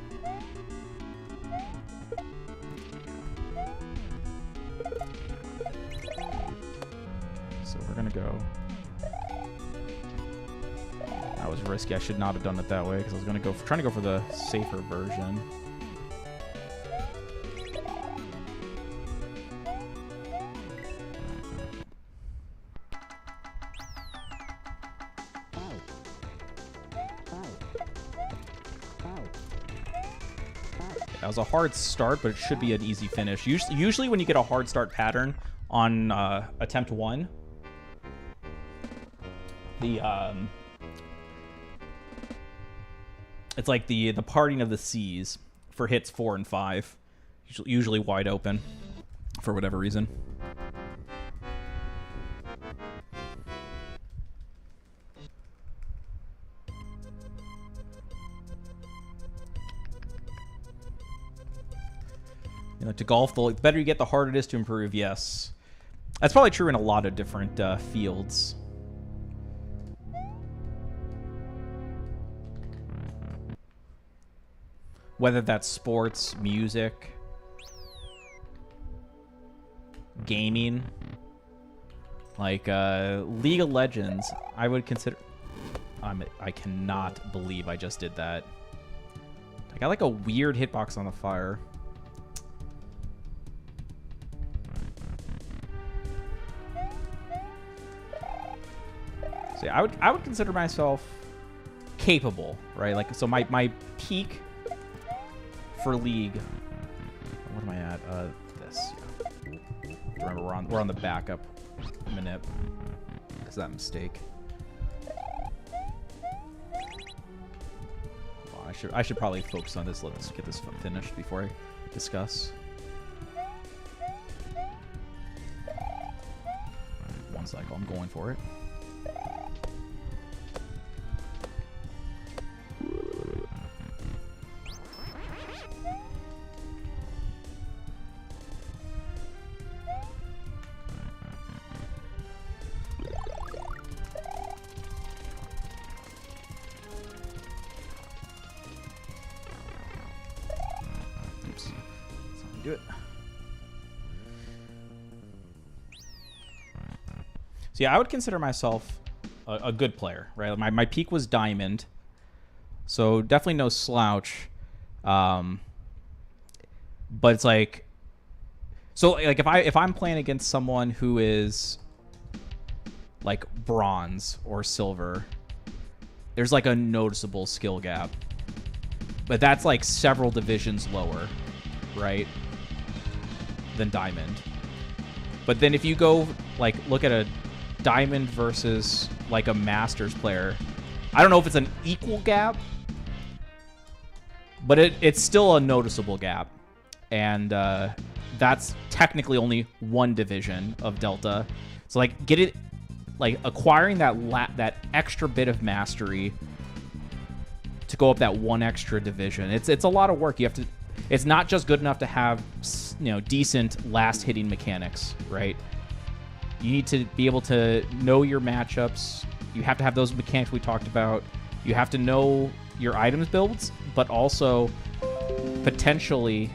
So we're gonna go... That was risky. I should not have done it that way because I was trying to go for the safer version. That was a hard start, but it should be an easy finish. Usually when you get a hard start pattern on attempt 1, it's like the parting of the seas for hits 4 and 5. Usually wide open for whatever reason. You know, to golf, the better you get, the harder it is to improve. Yes. That's probably true in a lot of different fields. Whether that's sports, music, gaming, like League of Legends, I would consider... I cannot believe I just did that. I got like a weird hitbox on the fire. So yeah, I would consider myself capable, right? Like, so my peak for League, what am I at? This. Yeah. Remember, we're on the backup manip. Is that a mistake? Well, I should probably focus on this. Let's get this finished before I discuss. One cycle. I'm going for it. Do it. So yeah, I would consider myself a good player, right? My peak was diamond, so definitely no slouch. But it's like, so like if I'm playing against someone who is like bronze or silver, there's like a noticeable skill gap. But that's like several divisions lower, right, than diamond. But then if you go like look at a diamond versus like a masters player, I don't know if it's an equal gap, but it's still a noticeable gap. And that's technically only one division of Delta. So like acquiring that extra bit of mastery to go up that one extra division. It's a lot of work. You have to. It's not just good enough to have, you know, decent last hitting mechanics, right? You need to be able to know your matchups. You have to have those mechanics we talked about. You have to know your items builds, but also potentially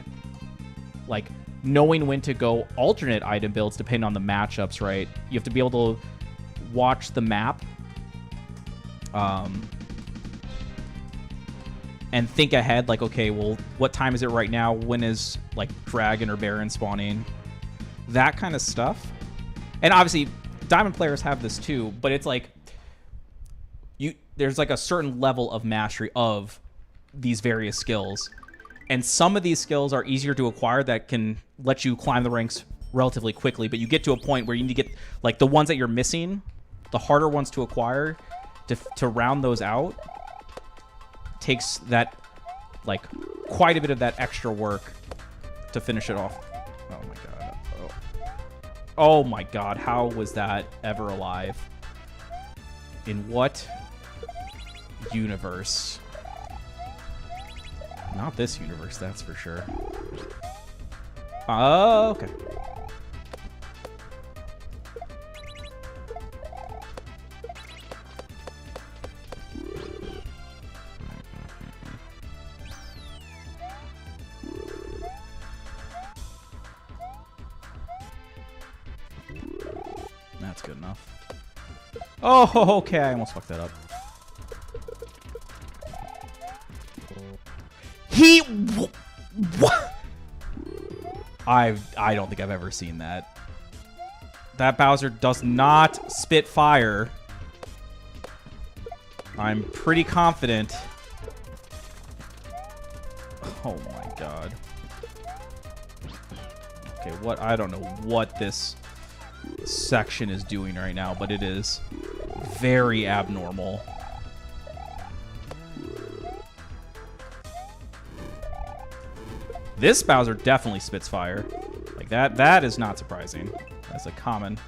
like knowing when to go alternate item builds depending on the matchups, right? You have to be able to watch the map and think ahead, like, okay, well, what time is it right now? When is, like, Dragon or Baron spawning? That kind of stuff. And obviously, Diamond players have this too, but it's like, there's like a certain level of mastery of these various skills. And some of these skills are easier to acquire that can let you climb the ranks relatively quickly, but you get to a point where you need to get, like, the ones that you're missing, the harder ones to acquire, to round those out, takes that, like, quite a bit of that extra work to finish it off. Oh my god. Oh my god, how was that ever alive? In what universe. Not this universe, that's for sure. Oh, okay. That's good enough. Oh, okay. I almost fucked that up. What? I don't think I've ever seen that. That Bowser does not spit fire. I'm pretty confident. Oh my god. Okay, what? I don't know what this section is doing right now, but it is very abnormal. This Bowser definitely spits fire. Like that is not surprising. That's a common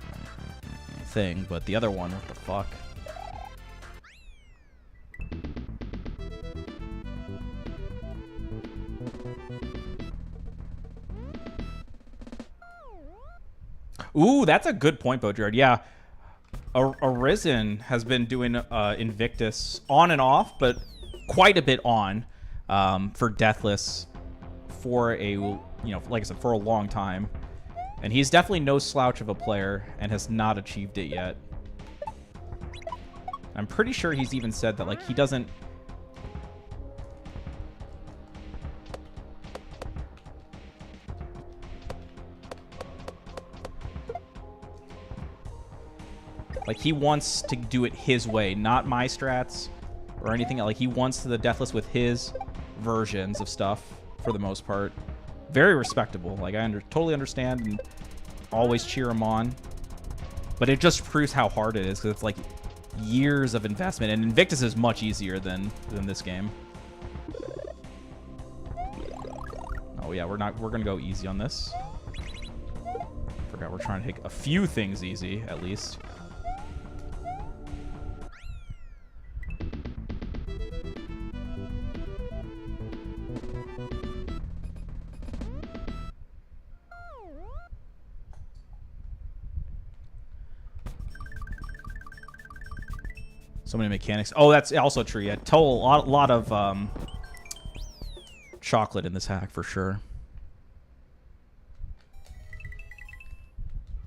thing, but the other one, what the fuck? Ooh, that's a good point, Bojard. Yeah. Arisen has been doing Invictus on and off, but quite a bit on for Deathless for a, like I said, for a long time. And he's definitely no slouch of a player and has not achieved it yet. I'm pretty sure he's even said that, like, he doesn't... Like, he wants to do it his way, not my strats or anything. Like, he wants the Deathless with his versions of stuff, for the most part. Very respectable. Like, I totally understand and always cheer him on. But it just proves how hard it is, because it's, like, years of investment. And Invictus is much easier than this game. Oh, yeah, we're going to go easy on this. Forgot we're trying to take a few things easy, at least. So many mechanics. Oh, that's also true. Yeah, a lot of chocolate in this hack for sure.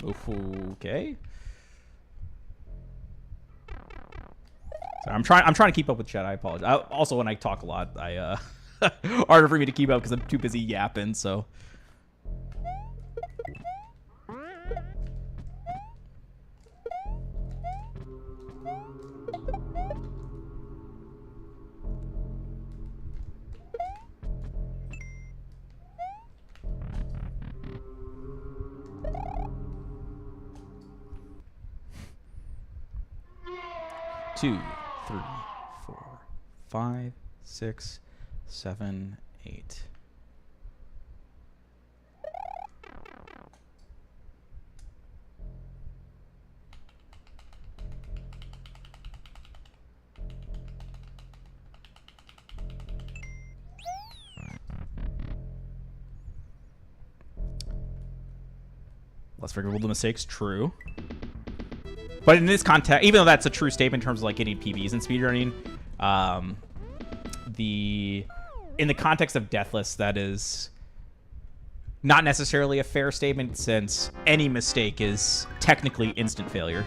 Okay. So I'm trying to keep up with chat. I apologize. Also, when I talk a lot, harder for me to keep up because I'm too busy yapping. So. Two, 3, 4, 5, 6, 7, 8. Less forgivable mistakes, true. But in this context, even though that's a true statement in terms of like getting PBs and speedrunning, in the context of Deathless, that is not necessarily a fair statement, since any mistake is technically instant failure.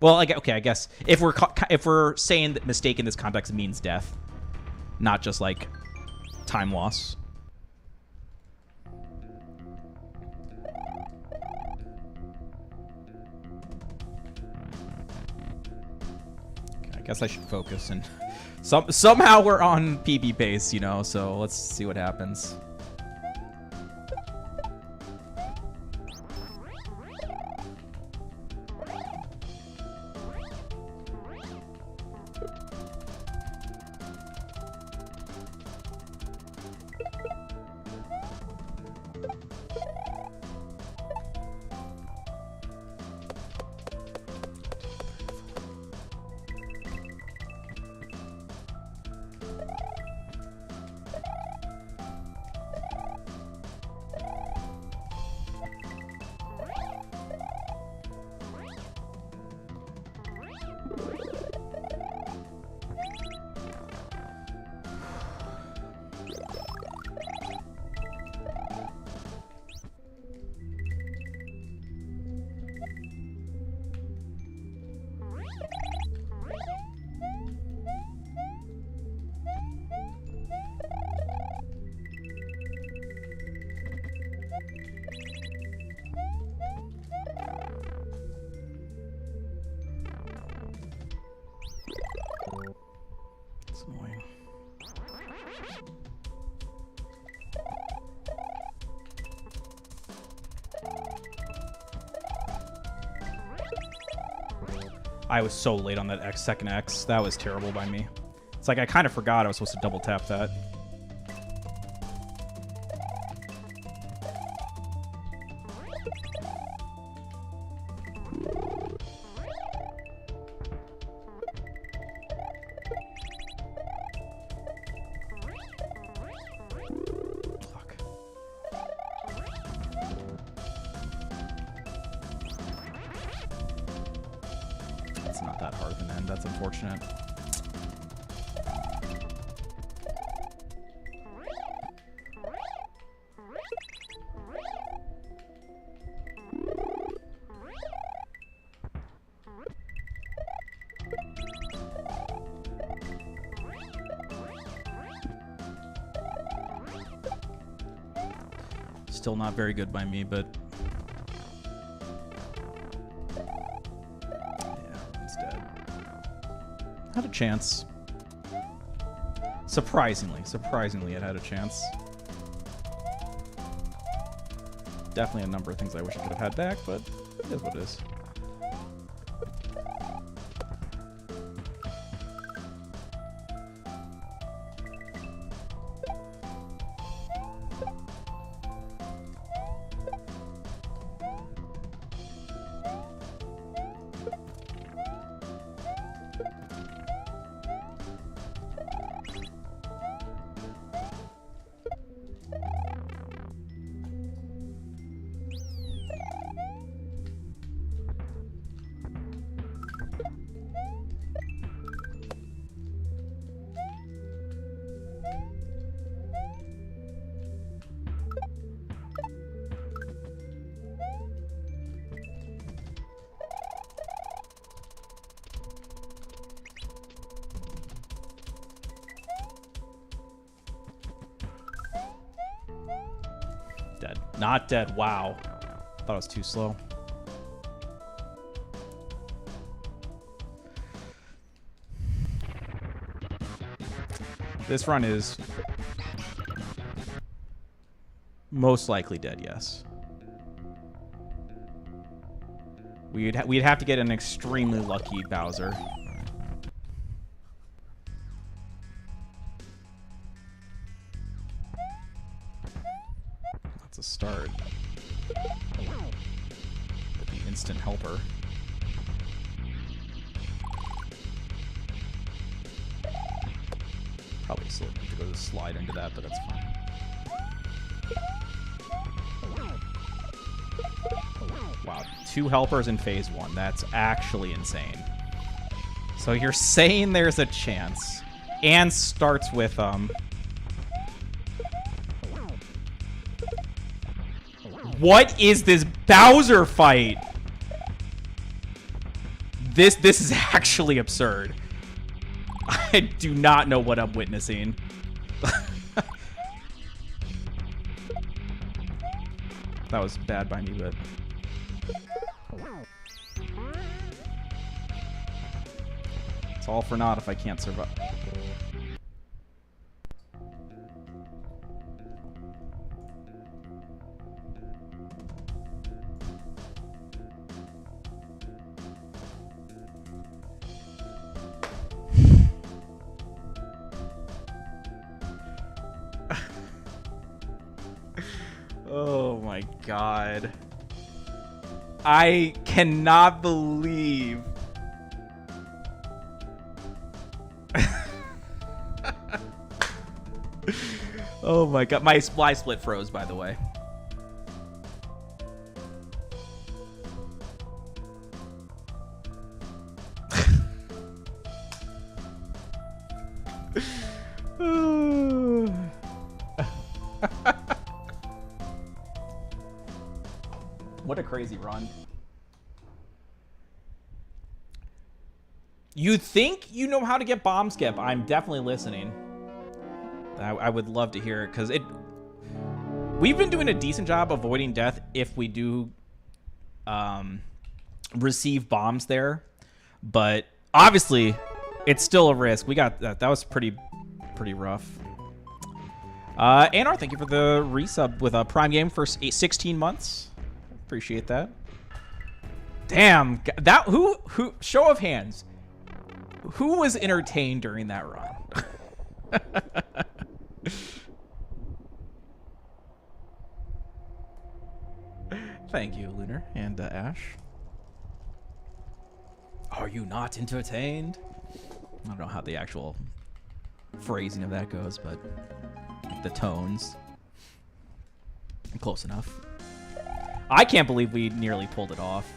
Well, okay, I guess if we're saying that mistake in this context means death, not just like time loss. I guess I should focus, and somehow we're on PB pace, so let's see what happens. I was so late on that second X. That was terrible by me. It's like I kind of forgot I was supposed to double tap that. That's unfortunate. Still not very good by me, but had a chance. Surprisingly, it had a chance. Definitely a number of things I wish I could have had back, but it is what it is. Dead. Not dead. Wow. Thought it was too slow. This run is most likely dead, yes. We'd have to get an extremely lucky Bowser. That's a start. The instant helper. Probably still need to go to slide into that, but that's fine. Wow, 2 helpers in phase 1. That's actually insane. So you're saying there's a chance, and starts with What is this Bowser fight? This is actually absurd. I do not know what I'm witnessing. That was bad by me, but... It's all for naught if I can't survive. Oh my god. I cannot believe... Oh my god. My split froze, by the way. What a crazy run. You think you know how to get bomb skip? I'm definitely listening. I would love to hear it, because we've been doing a decent job avoiding death if we do receive bombs there, but obviously it's still a risk. We got that. That was pretty rough. Anar, thank you for the resub with a Prime Game for 16 months. Appreciate that. Damn, that who show of hands. Who was entertained during that run? Thank you, Lunar and Ash. Are you not entertained? I don't know how the actual phrasing of that goes, but the tones. Close enough. I can't believe we nearly pulled it off.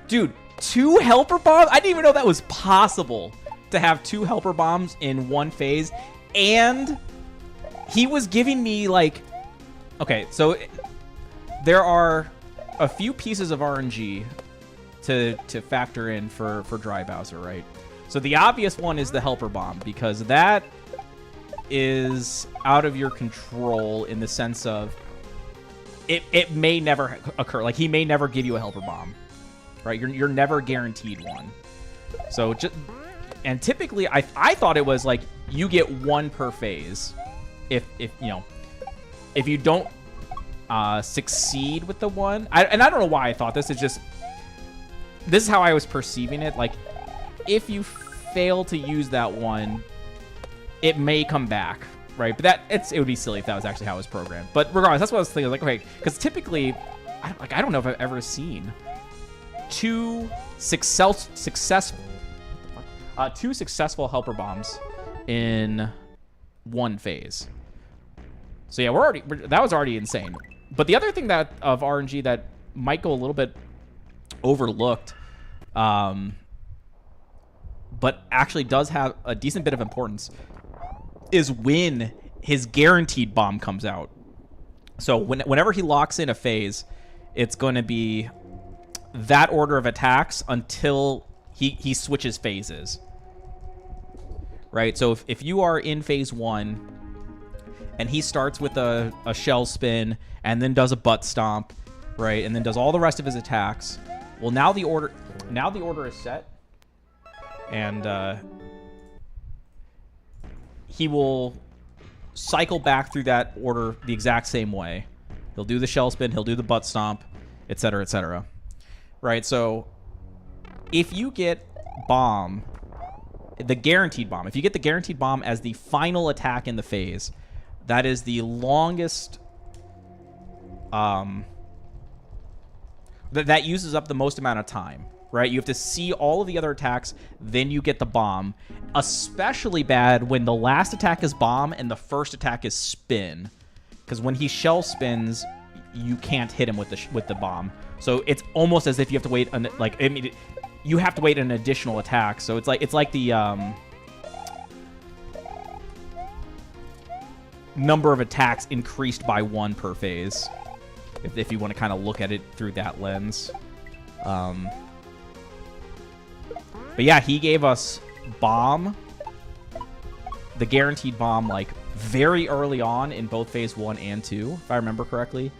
Dude, 2 helper bombs? I didn't even know that was possible to have 2 helper bombs in one phase. And he was giving me like... Okay, so there are a few pieces of RNG to factor in for Dry Bowser, right? So the obvious one is the helper bomb, because that is out of your control in the sense of it may never occur. Like, he may never give you a helper bomb, right? You're never guaranteed one. So just, and typically I thought it was like you get 1 per phase if you know, if you don't succeed with the one. And I don't know why I thought this. It's just, this is how I was perceiving it. Like, if you fail to use that one, it may come back, right? But it would be silly if that was actually how it was programmed. But regardless, that's what I was thinking. Like, okay, because typically, I don't know if I've ever seen 2 successful helper bombs in one phase. So yeah, that was already insane. But the other thing that of RNG that might go a little bit overlooked, but actually does have a decent bit of importance, is when his guaranteed bomb comes out. So whenever he locks in a phase, it's going to be that order of attacks until he switches phases. Right? So if you are in phase 1 and he starts with a shell spin and then does a butt stomp, right? And then does all the rest of his attacks. Well, now the order is set. And he will cycle back through that order the exact same way. He'll do the shell spin, he'll do the butt stomp, etc., etc. Right? So if you get bomb, the guaranteed bomb, if you get the guaranteed bomb as the final attack in the phase, that is the longest, that uses up the most amount of time, right? You have to see all of the other attacks, then you get the bomb. Especially bad when the last attack is bomb and the first attack is spin, because when he shell spins, you can't hit him with the bomb. So it's almost as if you have to wait you have to wait an additional attack. So it's like the number of attacks increased by 1 per phase, if you want to kind of look at it through that lens. But yeah, he gave us bomb, the guaranteed bomb, like very early on in both phase 1 and 2, if I remember correctly.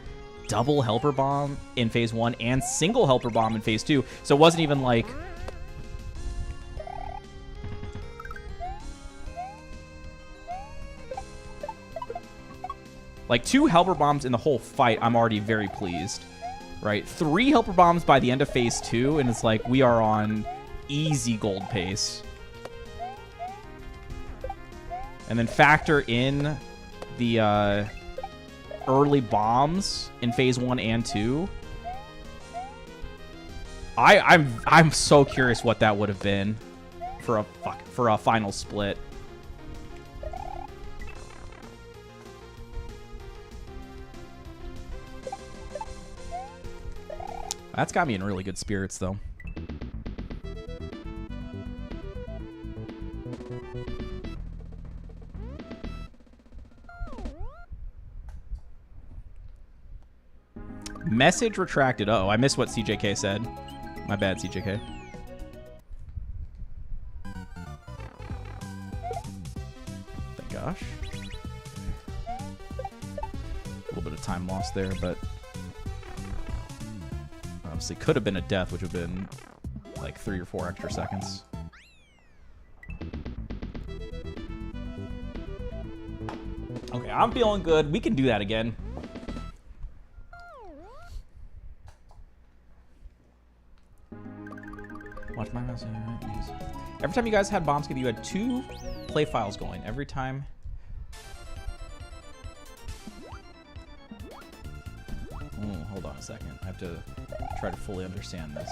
Double helper bomb in phase 1 and single helper bomb in phase 2. So it wasn't even like like 2 helper bombs in the whole fight. I'm already very pleased, right? 3 helper bombs by the end of phase 2, and it's like we are on easy gold pace. And then factor in the early bombs in phase 1 and 2. I'm so curious what that would have been for a final split. That's got me in really good spirits, though. Message retracted. Oh, I missed what CJK said. My bad, CJK. Thank gosh. A little bit of time lost there, but obviously could have been a death, which would have been like 3 or 4 extra seconds. Okay, I'm feeling good. We can do that again. Every time you guys had bomb skip, you had 2 play files going. Every time. Oh, hold on a second. I have to try to fully understand this.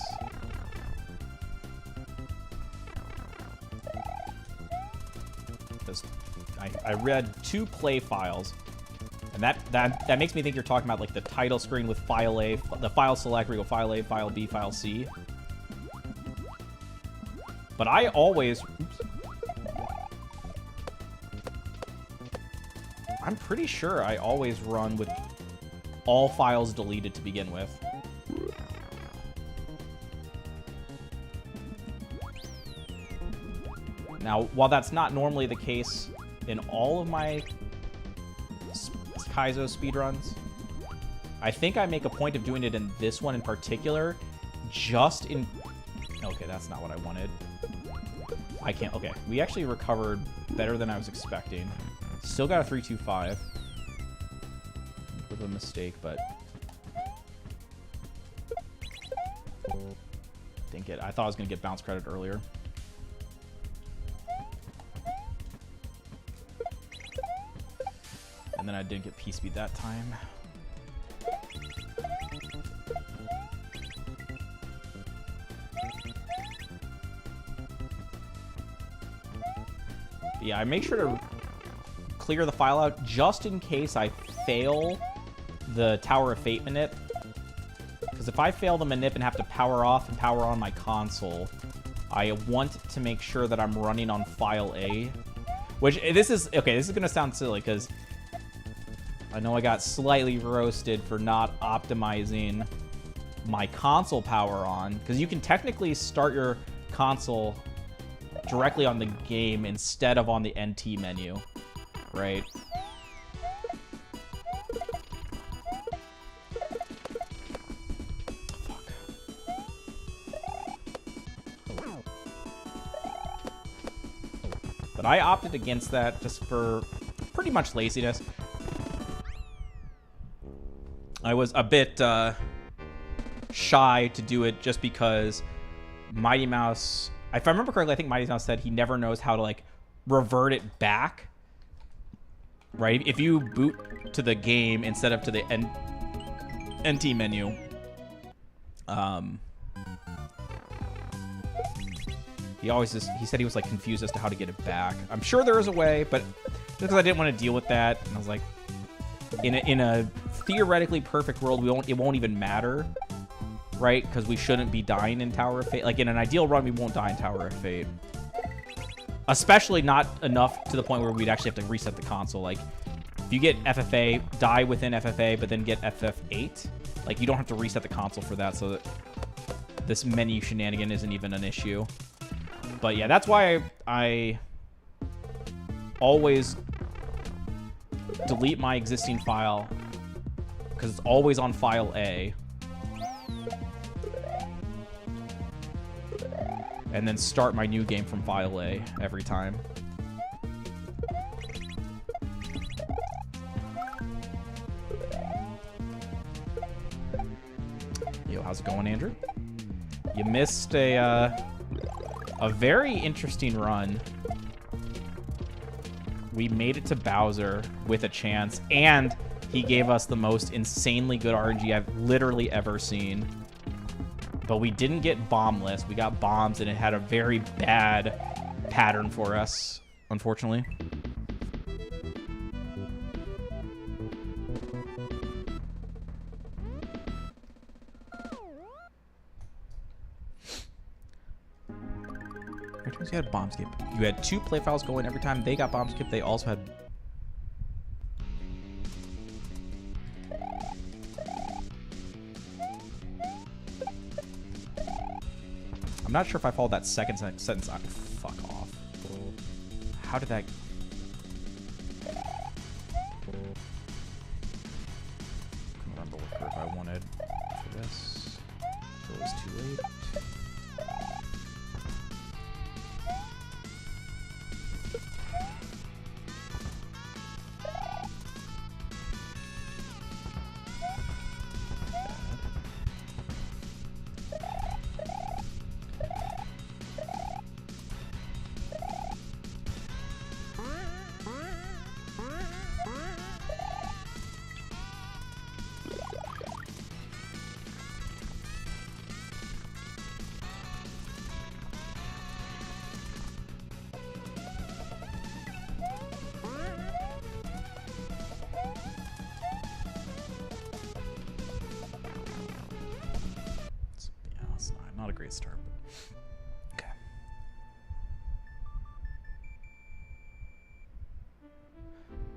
Because I read 2 play files, and that makes me think you're talking about like the title screen with file A, the file select where you go file A, file B, file C. But I always, I'm pretty sure I always run with all files deleted to begin with. Now, while that's not normally the case in all of my Kaizo speedruns, I think I make a point of doing it in this one in particular, just in... Okay, that's not what I wanted. I can't... Okay, we actually recovered better than I was expecting. Still got a 325. With a mistake, but... Didn't get... I thought I was going to get bounce credit earlier. And then I didn't get P-speed that time. Yeah, I make sure to clear the file out just in case I fail the Tower of Fate manip. Because if I fail the manip and have to power off and power on my console, I want to make sure that I'm running on file A. Which, this is... Okay, this is going to sound silly because I know I got slightly roasted for not optimizing my console power on. Because you can technically start your console directly on the game instead of on the NT menu, right? Fuck. But I opted against that just for pretty much laziness. I was a bit shy to do it just because Mighty Mouse... If I remember correctly, I think Mighty Mouse said he never knows how to, like, revert it back. Right? If you boot to the game instead of to the NT menu, he said he was, like, confused as to how to get it back. I'm sure there is a way, but just because I didn't want to deal with that, and I was like, in a theoretically perfect world, it won't even matter. Right? Because we shouldn't be dying in Tower of Fate. Like, in an ideal run, we won't die in Tower of Fate. Especially not enough to the point where we'd actually have to reset the console. Like, if you get FFA, die within FFA, but then get FF8, like, you don't have to reset the console for that, so that this menu shenanigan isn't even an issue. But, yeah, that's why I always delete my existing file, because it's always on file A. And then start my new game from file A every time. Yo, how's it going, Andrew? You missed a very interesting run. We made it to Bowser with a chance, and he gave us the most insanely good RNG I've literally ever seen. But we didn't get bombless. We got bombs, and it had a very bad pattern for us, unfortunately. Every time you had bomb skip, you had 2 play files going. Every time they got bomb skip, they also had... I'm not sure if I followed that second sentence. Fuck off. How did that... I can't remember what curve I wanted for this. It was too late.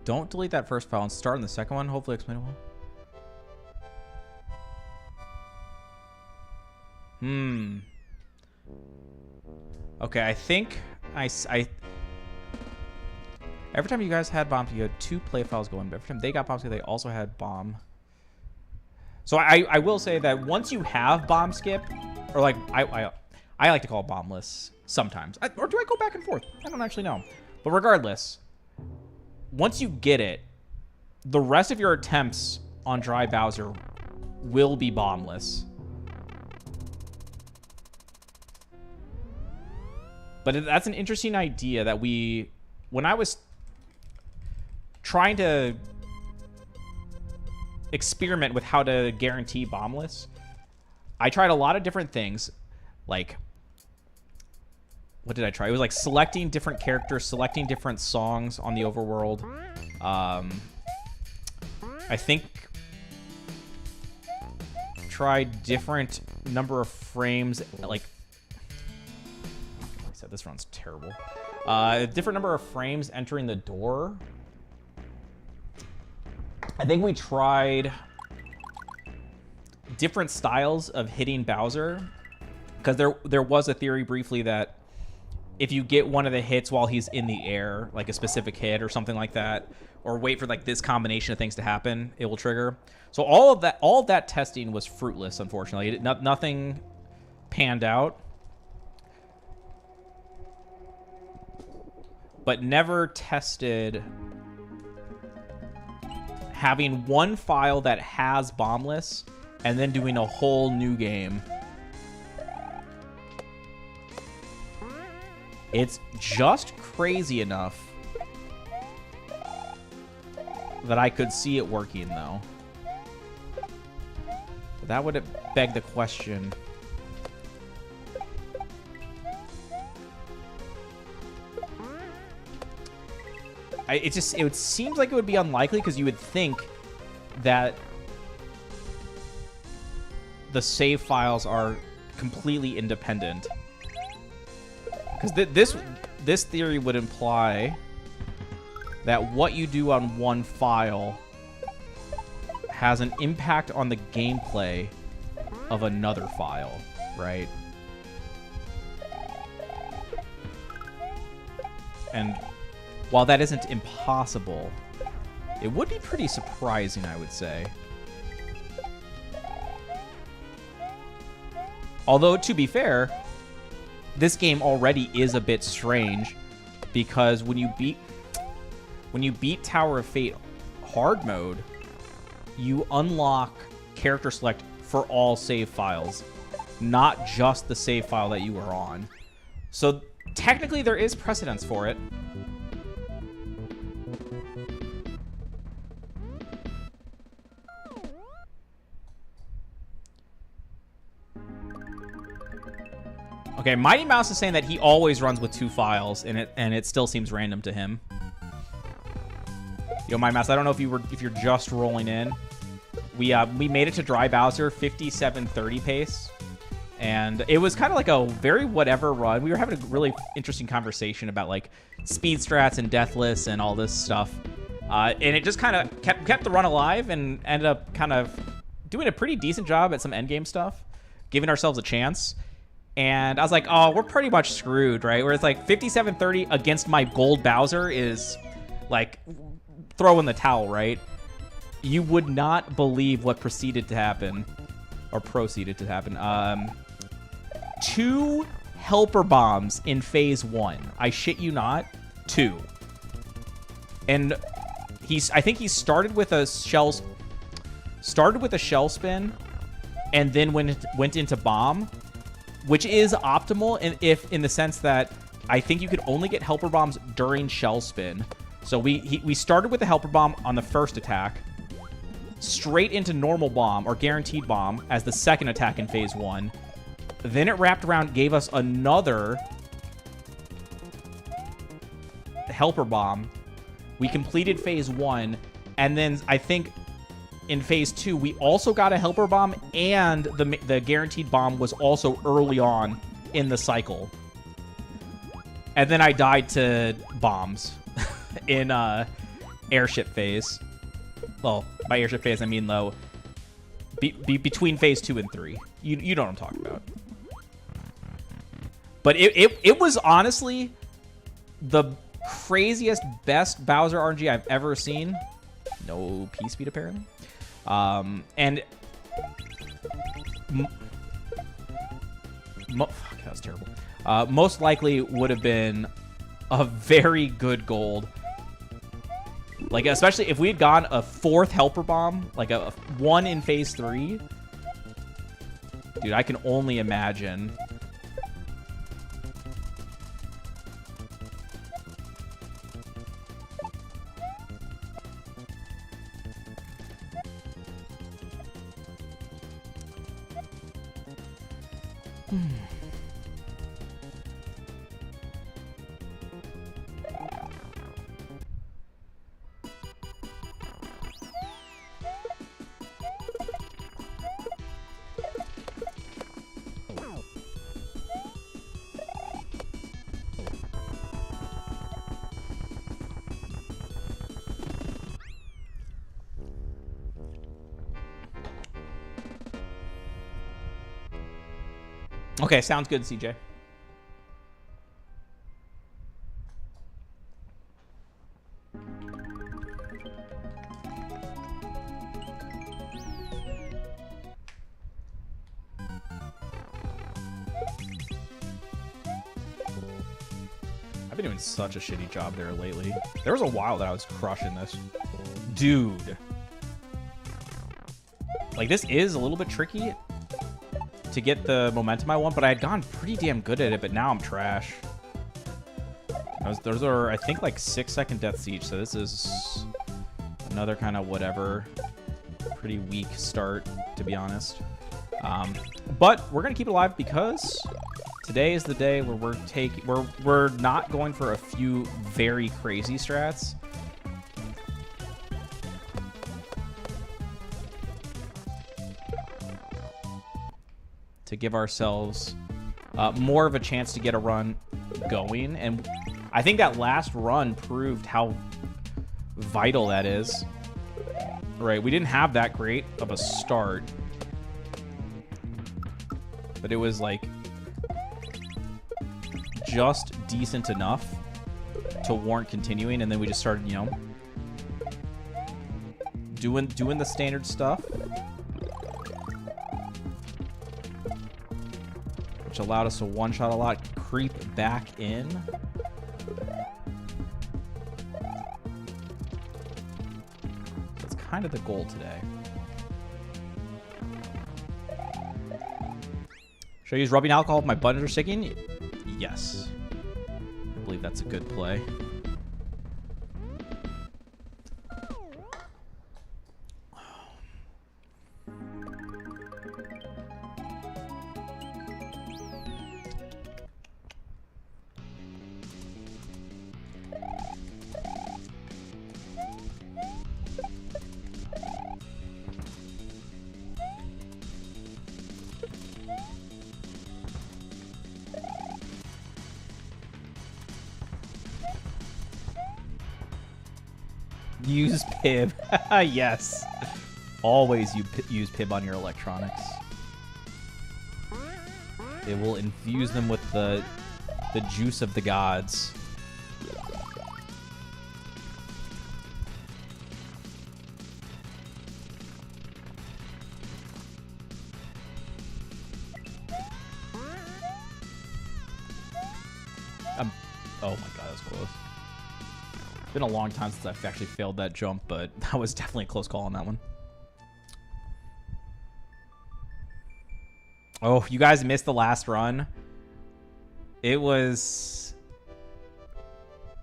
Don't delete that first file and start on the second one. Hopefully explainable. Okay, I think I every time you guys had bombs, you had 2 play files going, but every time they got bombs, they also had bomb. So I will say that once you have bomb skip, or like I like to call it bombless sometimes, or do I go back and forth? I don't actually know. But regardless, once you get it, the rest of your attempts on dry Bowser will be bombless. But that's an interesting idea that when I was trying to experiment with how to guarantee bombless, I tried a lot of different things. Like, what did I try? It was like selecting different characters, selecting different songs on the overworld. I think tried different number of frames, like, I said this run's terrible. Different number of frames entering the door. I think we tried different styles of hitting Bowser, because there was a theory briefly that if you get one of the hits while he's in the air, like a specific hit or something like that, or wait for like this combination of things to happen, it will trigger. So all of that testing was fruitless, unfortunately. Nothing panned out. But never tested having one file that has bombless and then doing a whole new game. It's just crazy enough that I could see it working, though. But that would beg the question. It seems like it would be unlikely, because you would think that the save files are completely independent. Because this theory would imply that what you do on one file has an impact on the gameplay of another file, right? And while that isn't impossible, it would be pretty surprising, I would say. Although, to be fair, this game already is a bit strange, because when you beat Tower of Fate hard mode, you unlock character select for all save files, not just the save file that you were on. So technically there is precedence for it. Okay, Mighty Mouse is saying that he always runs with 2 files, and it still seems random to him. Yo, Mighty Mouse, I don't know if you're just rolling in. We made it to Dry Bowser 57:30 pace, and it was kind of like a very whatever run. We were having a really interesting conversation about like speed strats and deathless and all this stuff, and it just kind of kept the run alive and ended up kind of doing a pretty decent job at some endgame stuff, giving ourselves a chance. And I was like, oh, we're pretty much screwed, right? Where it's like 57:30 against my gold Bowser is like throw in the towel, right? You would not believe what proceeded to happen. 2 helper bombs in phase 1. I shit you not. 2. And I think he started with a shell spin and then went into bomb, which is optimal in the sense that I think you could only get helper bombs during shell spin. So we started with the helper bomb on the first attack, straight into normal bomb or guaranteed bomb as the second attack in phase 1. Then it wrapped around, gave us another helper bomb. We completed phase 1, and then I think in phase 2, we also got a helper bomb, and the guaranteed bomb was also early on in the cycle. And then I died to bombs in airship phase. Well, by airship phase, I mean, though, between phase 2 and 3. You know what I'm talking about. But it was honestly the craziest, best Bowser RNG I've ever seen. No P-speed, apparently. And... fuck, that was terrible. Most likely would have been a very good gold. Like, especially if we had gone a 4th helper bomb, like a 1 in phase 3. Dude, I can only imagine. Okay, sounds good, CJ. I've been doing such a shitty job there lately. There was a while that I was crushing this. Dude. Like, this is a little bit tricky to get the momentum I want, but I had gone pretty damn good at it, but now I'm trash. Those are, I think, like 6-second deaths each, so this is another kind of whatever. Pretty weak start, to be honest. But we're gonna keep it alive because today is the day where we're not going for a few very crazy strats. To give ourselves more of a chance to get a run going. And I think that last run proved how vital that is. Right, we didn't have that great of a start. But it was like just decent enough to warrant continuing, and then we just started, you know, doing the standard stuff. Which allowed us to one-shot a lot, creep back in. That's kind of the goal today. Should I use rubbing alcohol if my buttons are sticking? Yes. I believe that's a good play. Use Pib. Yes. Always use Pib on your electronics. It will infuse them with the juice of the gods. Oh my god, that was close. It's been a long time since I've actually failed that jump, but that was definitely a close call on that one. Oh, you guys missed the last run. It was...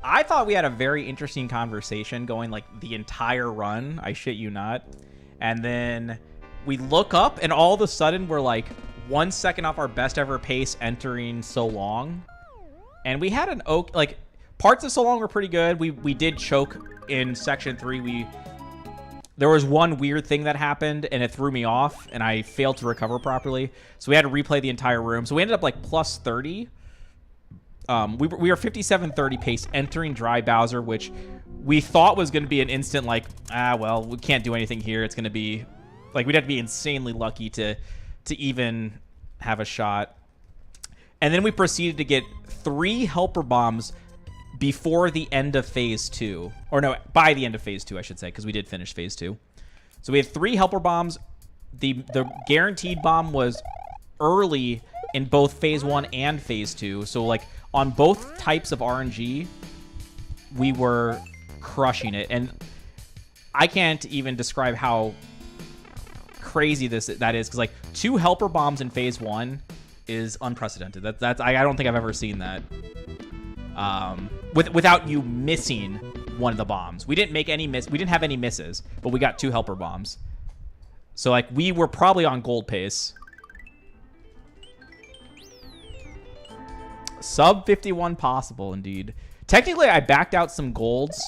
I thought we had a very interesting conversation going like the entire run. I shit you not. And then we look up and all of a sudden we're like 1 second off our best ever pace entering So Long. And we had an like parts of So Long were pretty good. We did choke in section 3. There was one weird thing that happened and it threw me off and I failed to recover properly. So we had to replay the entire room. So we ended up like plus 30. We were 57-30 pace entering Dry Bowser, which we thought was going to be an instant, like, well, we can't do anything here. It's going to be, like, we'd have to be insanely lucky to even have a shot. And then we proceeded to get 3 helper bombs before the end of phase 2. Or no, by the end of phase 2, I should say, because we did finish phase 2. So we had 3 helper bombs. The guaranteed bomb was early in both phase 1 and phase 2. So, like, on both types of RNG, we were crushing it. And I can't even describe how crazy that is, because, like, 2 helper bombs in phase 1 is unprecedented. I don't think I've ever seen that. Without you missing one of the bombs. We didn't have any misses, but we got 2 helper bombs. So, like, we were probably on gold pace. Sub 51 possible, indeed. Technically, I backed out some golds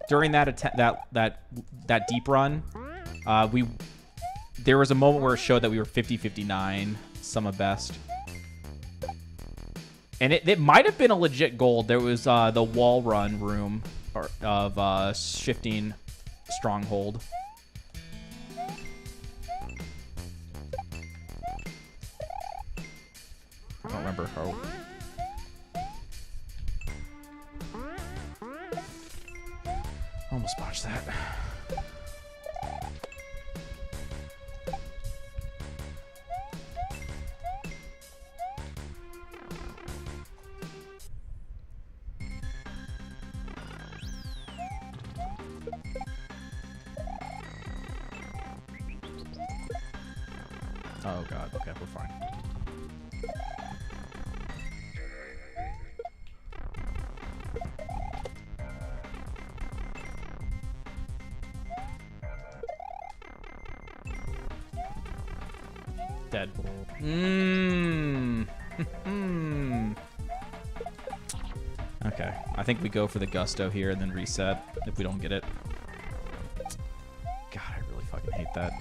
during that deep run. There was a moment where it showed that we were 50-59, sum of best. And it might have been a legit gold. There was the wall run room of shifting stronghold. I don't remember how. Almost botched that. Oh god, okay, we're fine. Dead. Okay, I think we go for the gusto here and then reset if we don't get it. God, I really fucking hate that.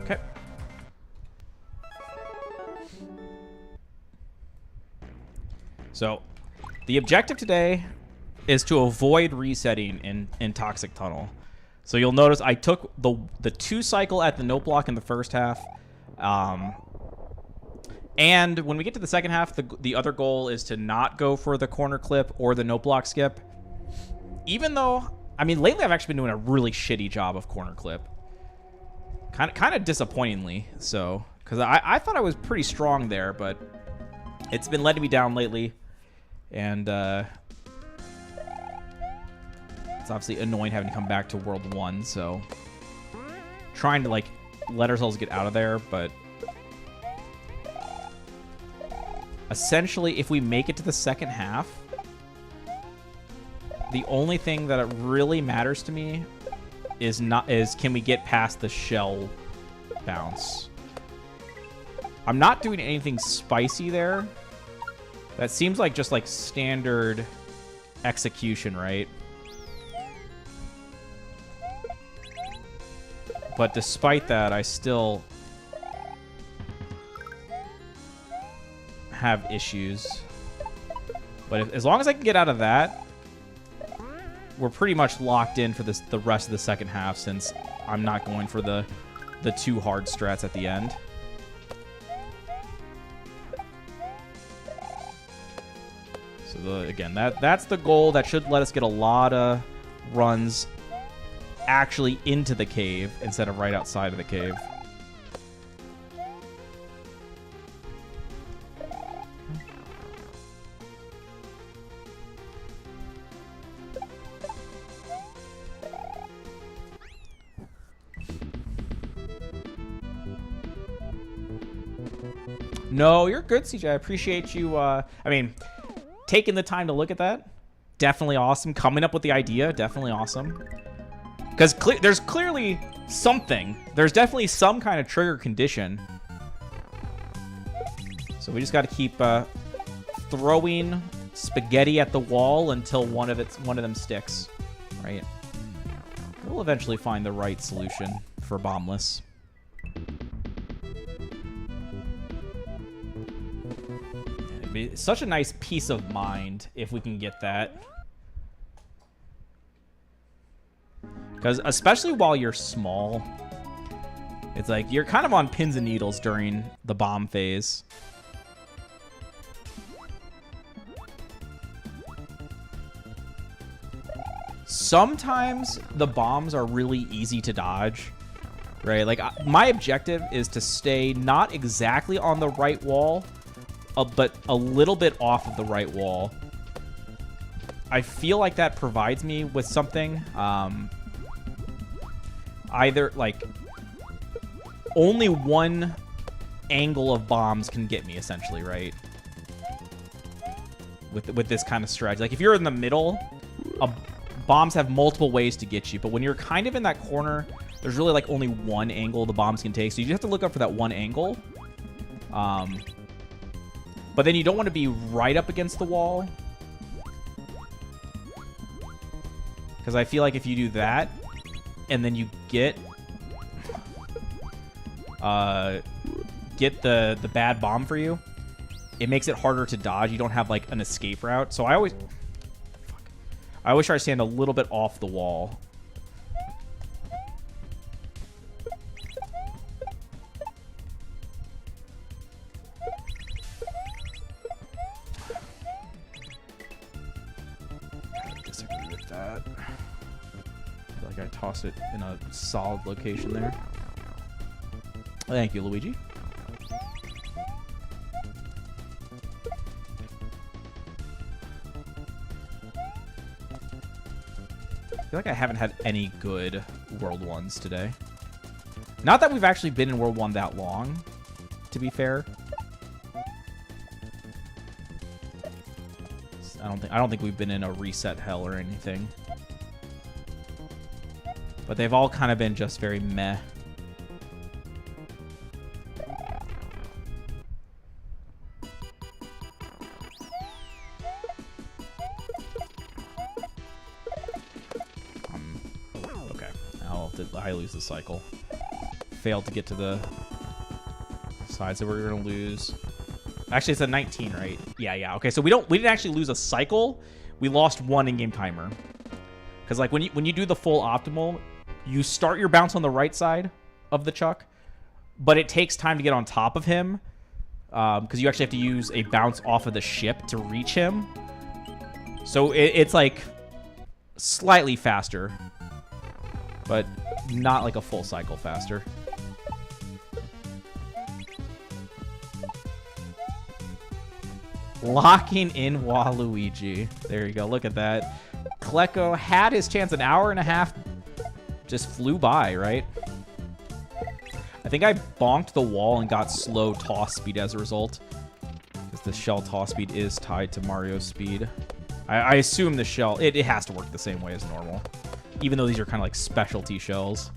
Okay. So, the objective today is to avoid resetting in Toxic Tunnel. So you'll notice I took the 2 cycle at the note block in the first half. And when we get to the second half, the other goal is to not go for the corner clip or the note block skip. Even though, I mean, lately I've actually been doing a really shitty job of corner clip. Kind of disappointingly, so. Because I thought I was pretty strong there, but it's been letting me down lately. And it's obviously annoying having to come back to World 1, so trying to, like, let ourselves get out of there, but essentially, if we make it to the second half, the only thing that really matters to me is can we get past the shell bounce. I'm not doing anything spicy there. That seems like just like standard execution, right? But despite that, I still have issues. But as long as I can get out of that, we're pretty much locked in for the rest of the second half, since I'm not going for the 2 hard strats at the end. So again, that's the goal. That should let us get a lot of runs actually into the cave instead of right outside of the cave. No, you're good, CJ. I appreciate you. I mean, taking the time to look at that, definitely awesome. Coming up with the idea, definitely awesome. Because there's clearly something. There's definitely some kind of trigger condition. So we just got to keep throwing spaghetti at the wall until one of them sticks. right? We'll eventually find the right solution for bombless. It'd be such a nice peace of mind if we can get that. Because especially while you're small, it's like you're kind of on pins and needles during the bomb phase. Sometimes the bombs are really easy to dodge, right? Like my objective is to stay not exactly on the right wall, but a little bit off of the right wall. I feel like that provides me with something. Either like only one angle of bombs can get me essentially, right? With this kind of strategy, like if you're in the middle, bombs have multiple ways to get you, but when you're kind of in that corner, there's really like only one angle the bombs can take, so you just have to look up for that one angle. But then you don't want to be right up against the wall, because I feel like if you do that and then you get the bad bomb for you, it makes it harder to dodge. You don't have like an escape route. So I always try to stand a little bit off the wall. I disagree with that. I feel like I tossed it in a solid location there. Thank you, Luigi. I feel like I haven't had any good World 1s today. Not that we've actually been in World 1 that long, to be fair. I don't think we've been in a reset hell or anything. But they've all kind of been just very meh. Okay. Now I lose the cycle. Failed to get to the side, so we're gonna lose. Actually, it's a 19, right? Yeah. Okay, so we didn't actually lose a cycle. We lost one in-game timer. Because like when you do the full optimal, you start your bounce on the right side of the Chuck, but it takes time to get on top of him because you actually have to use a bounce off of the ship to reach him. So it's like slightly faster, but not like a full cycle faster. Locking in Waluigi. There you go. Look at that. Kleko had his chance. An hour and a half just flew by, right? I think I bonked the wall and got slow toss speed as a result, because the shell toss speed is tied to Mario's speed. I assume the shell, it has to work the same way as normal, even though these are kind of like specialty shells.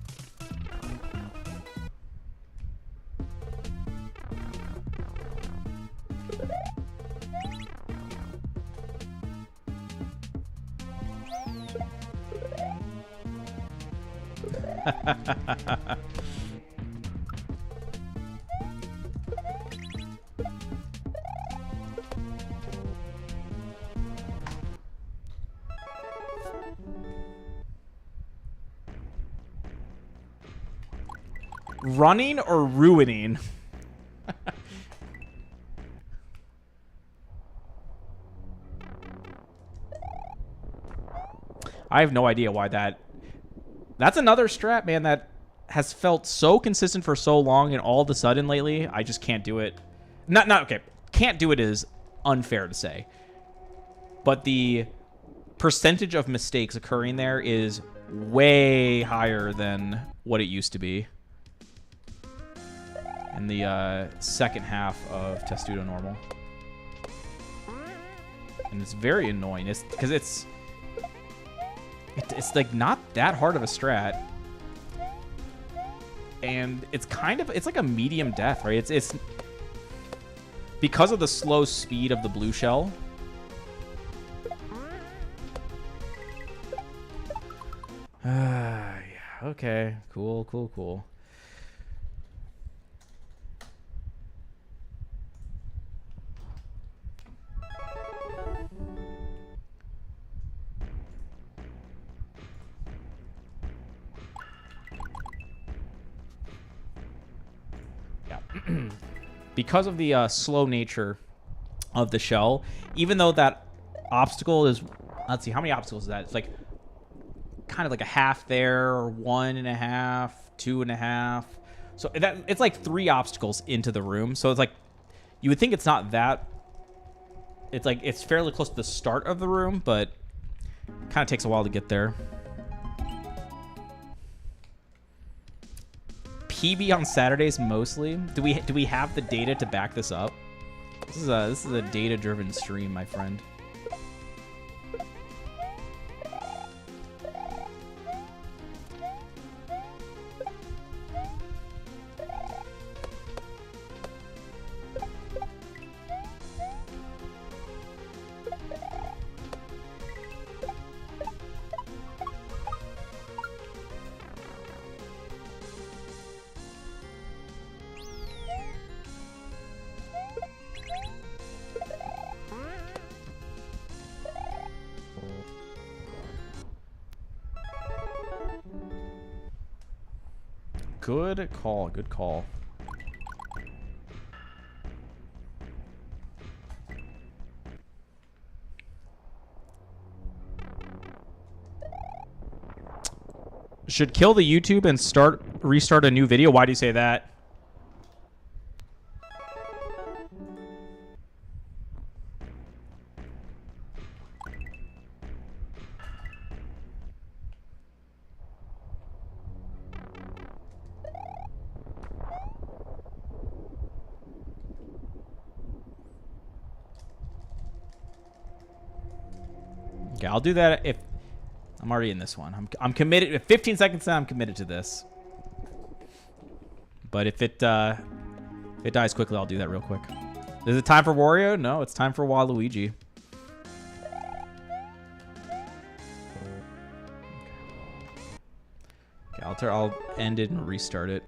Running or ruining? I have no idea why that's another strat, man, that has felt so consistent for so long, and all of a sudden lately, I just can't do it. Not okay. Can't do it is unfair to say. But the percentage of mistakes occurring there is way higher than what it used to be in the second half of Testudo Normal. And it's very annoying. It's because it's like not that hard of a strat, and it's like a medium death, right? It's because of the slow speed of the blue shell. Yeah. Okay. Cool. Cool. Cool. Yeah. Because of the slow nature of the shell, even though that obstacle is, let's see, how many obstacles is that? It's like kind of like a half there, or 1.5, 2.5. So that it's like 3 obstacles into the room. So it's like you would think it's not that. It's like it's fairly close to the start of the room, but kind of takes a while to get there. PB on Saturdays mostly. Do we have the data to back this up? This is a data-driven stream, my friend. Good call. Good call. Should kill the YouTube and restart a new video. Why do you say that? Okay, I'll do that if I'm already in this one. I'm committed. If 15 seconds in, I'm committed to this. But if it dies quickly, I'll do that real quick. Is it time for Wario? No, it's time for Waluigi. Okay, I'll end it and restart it.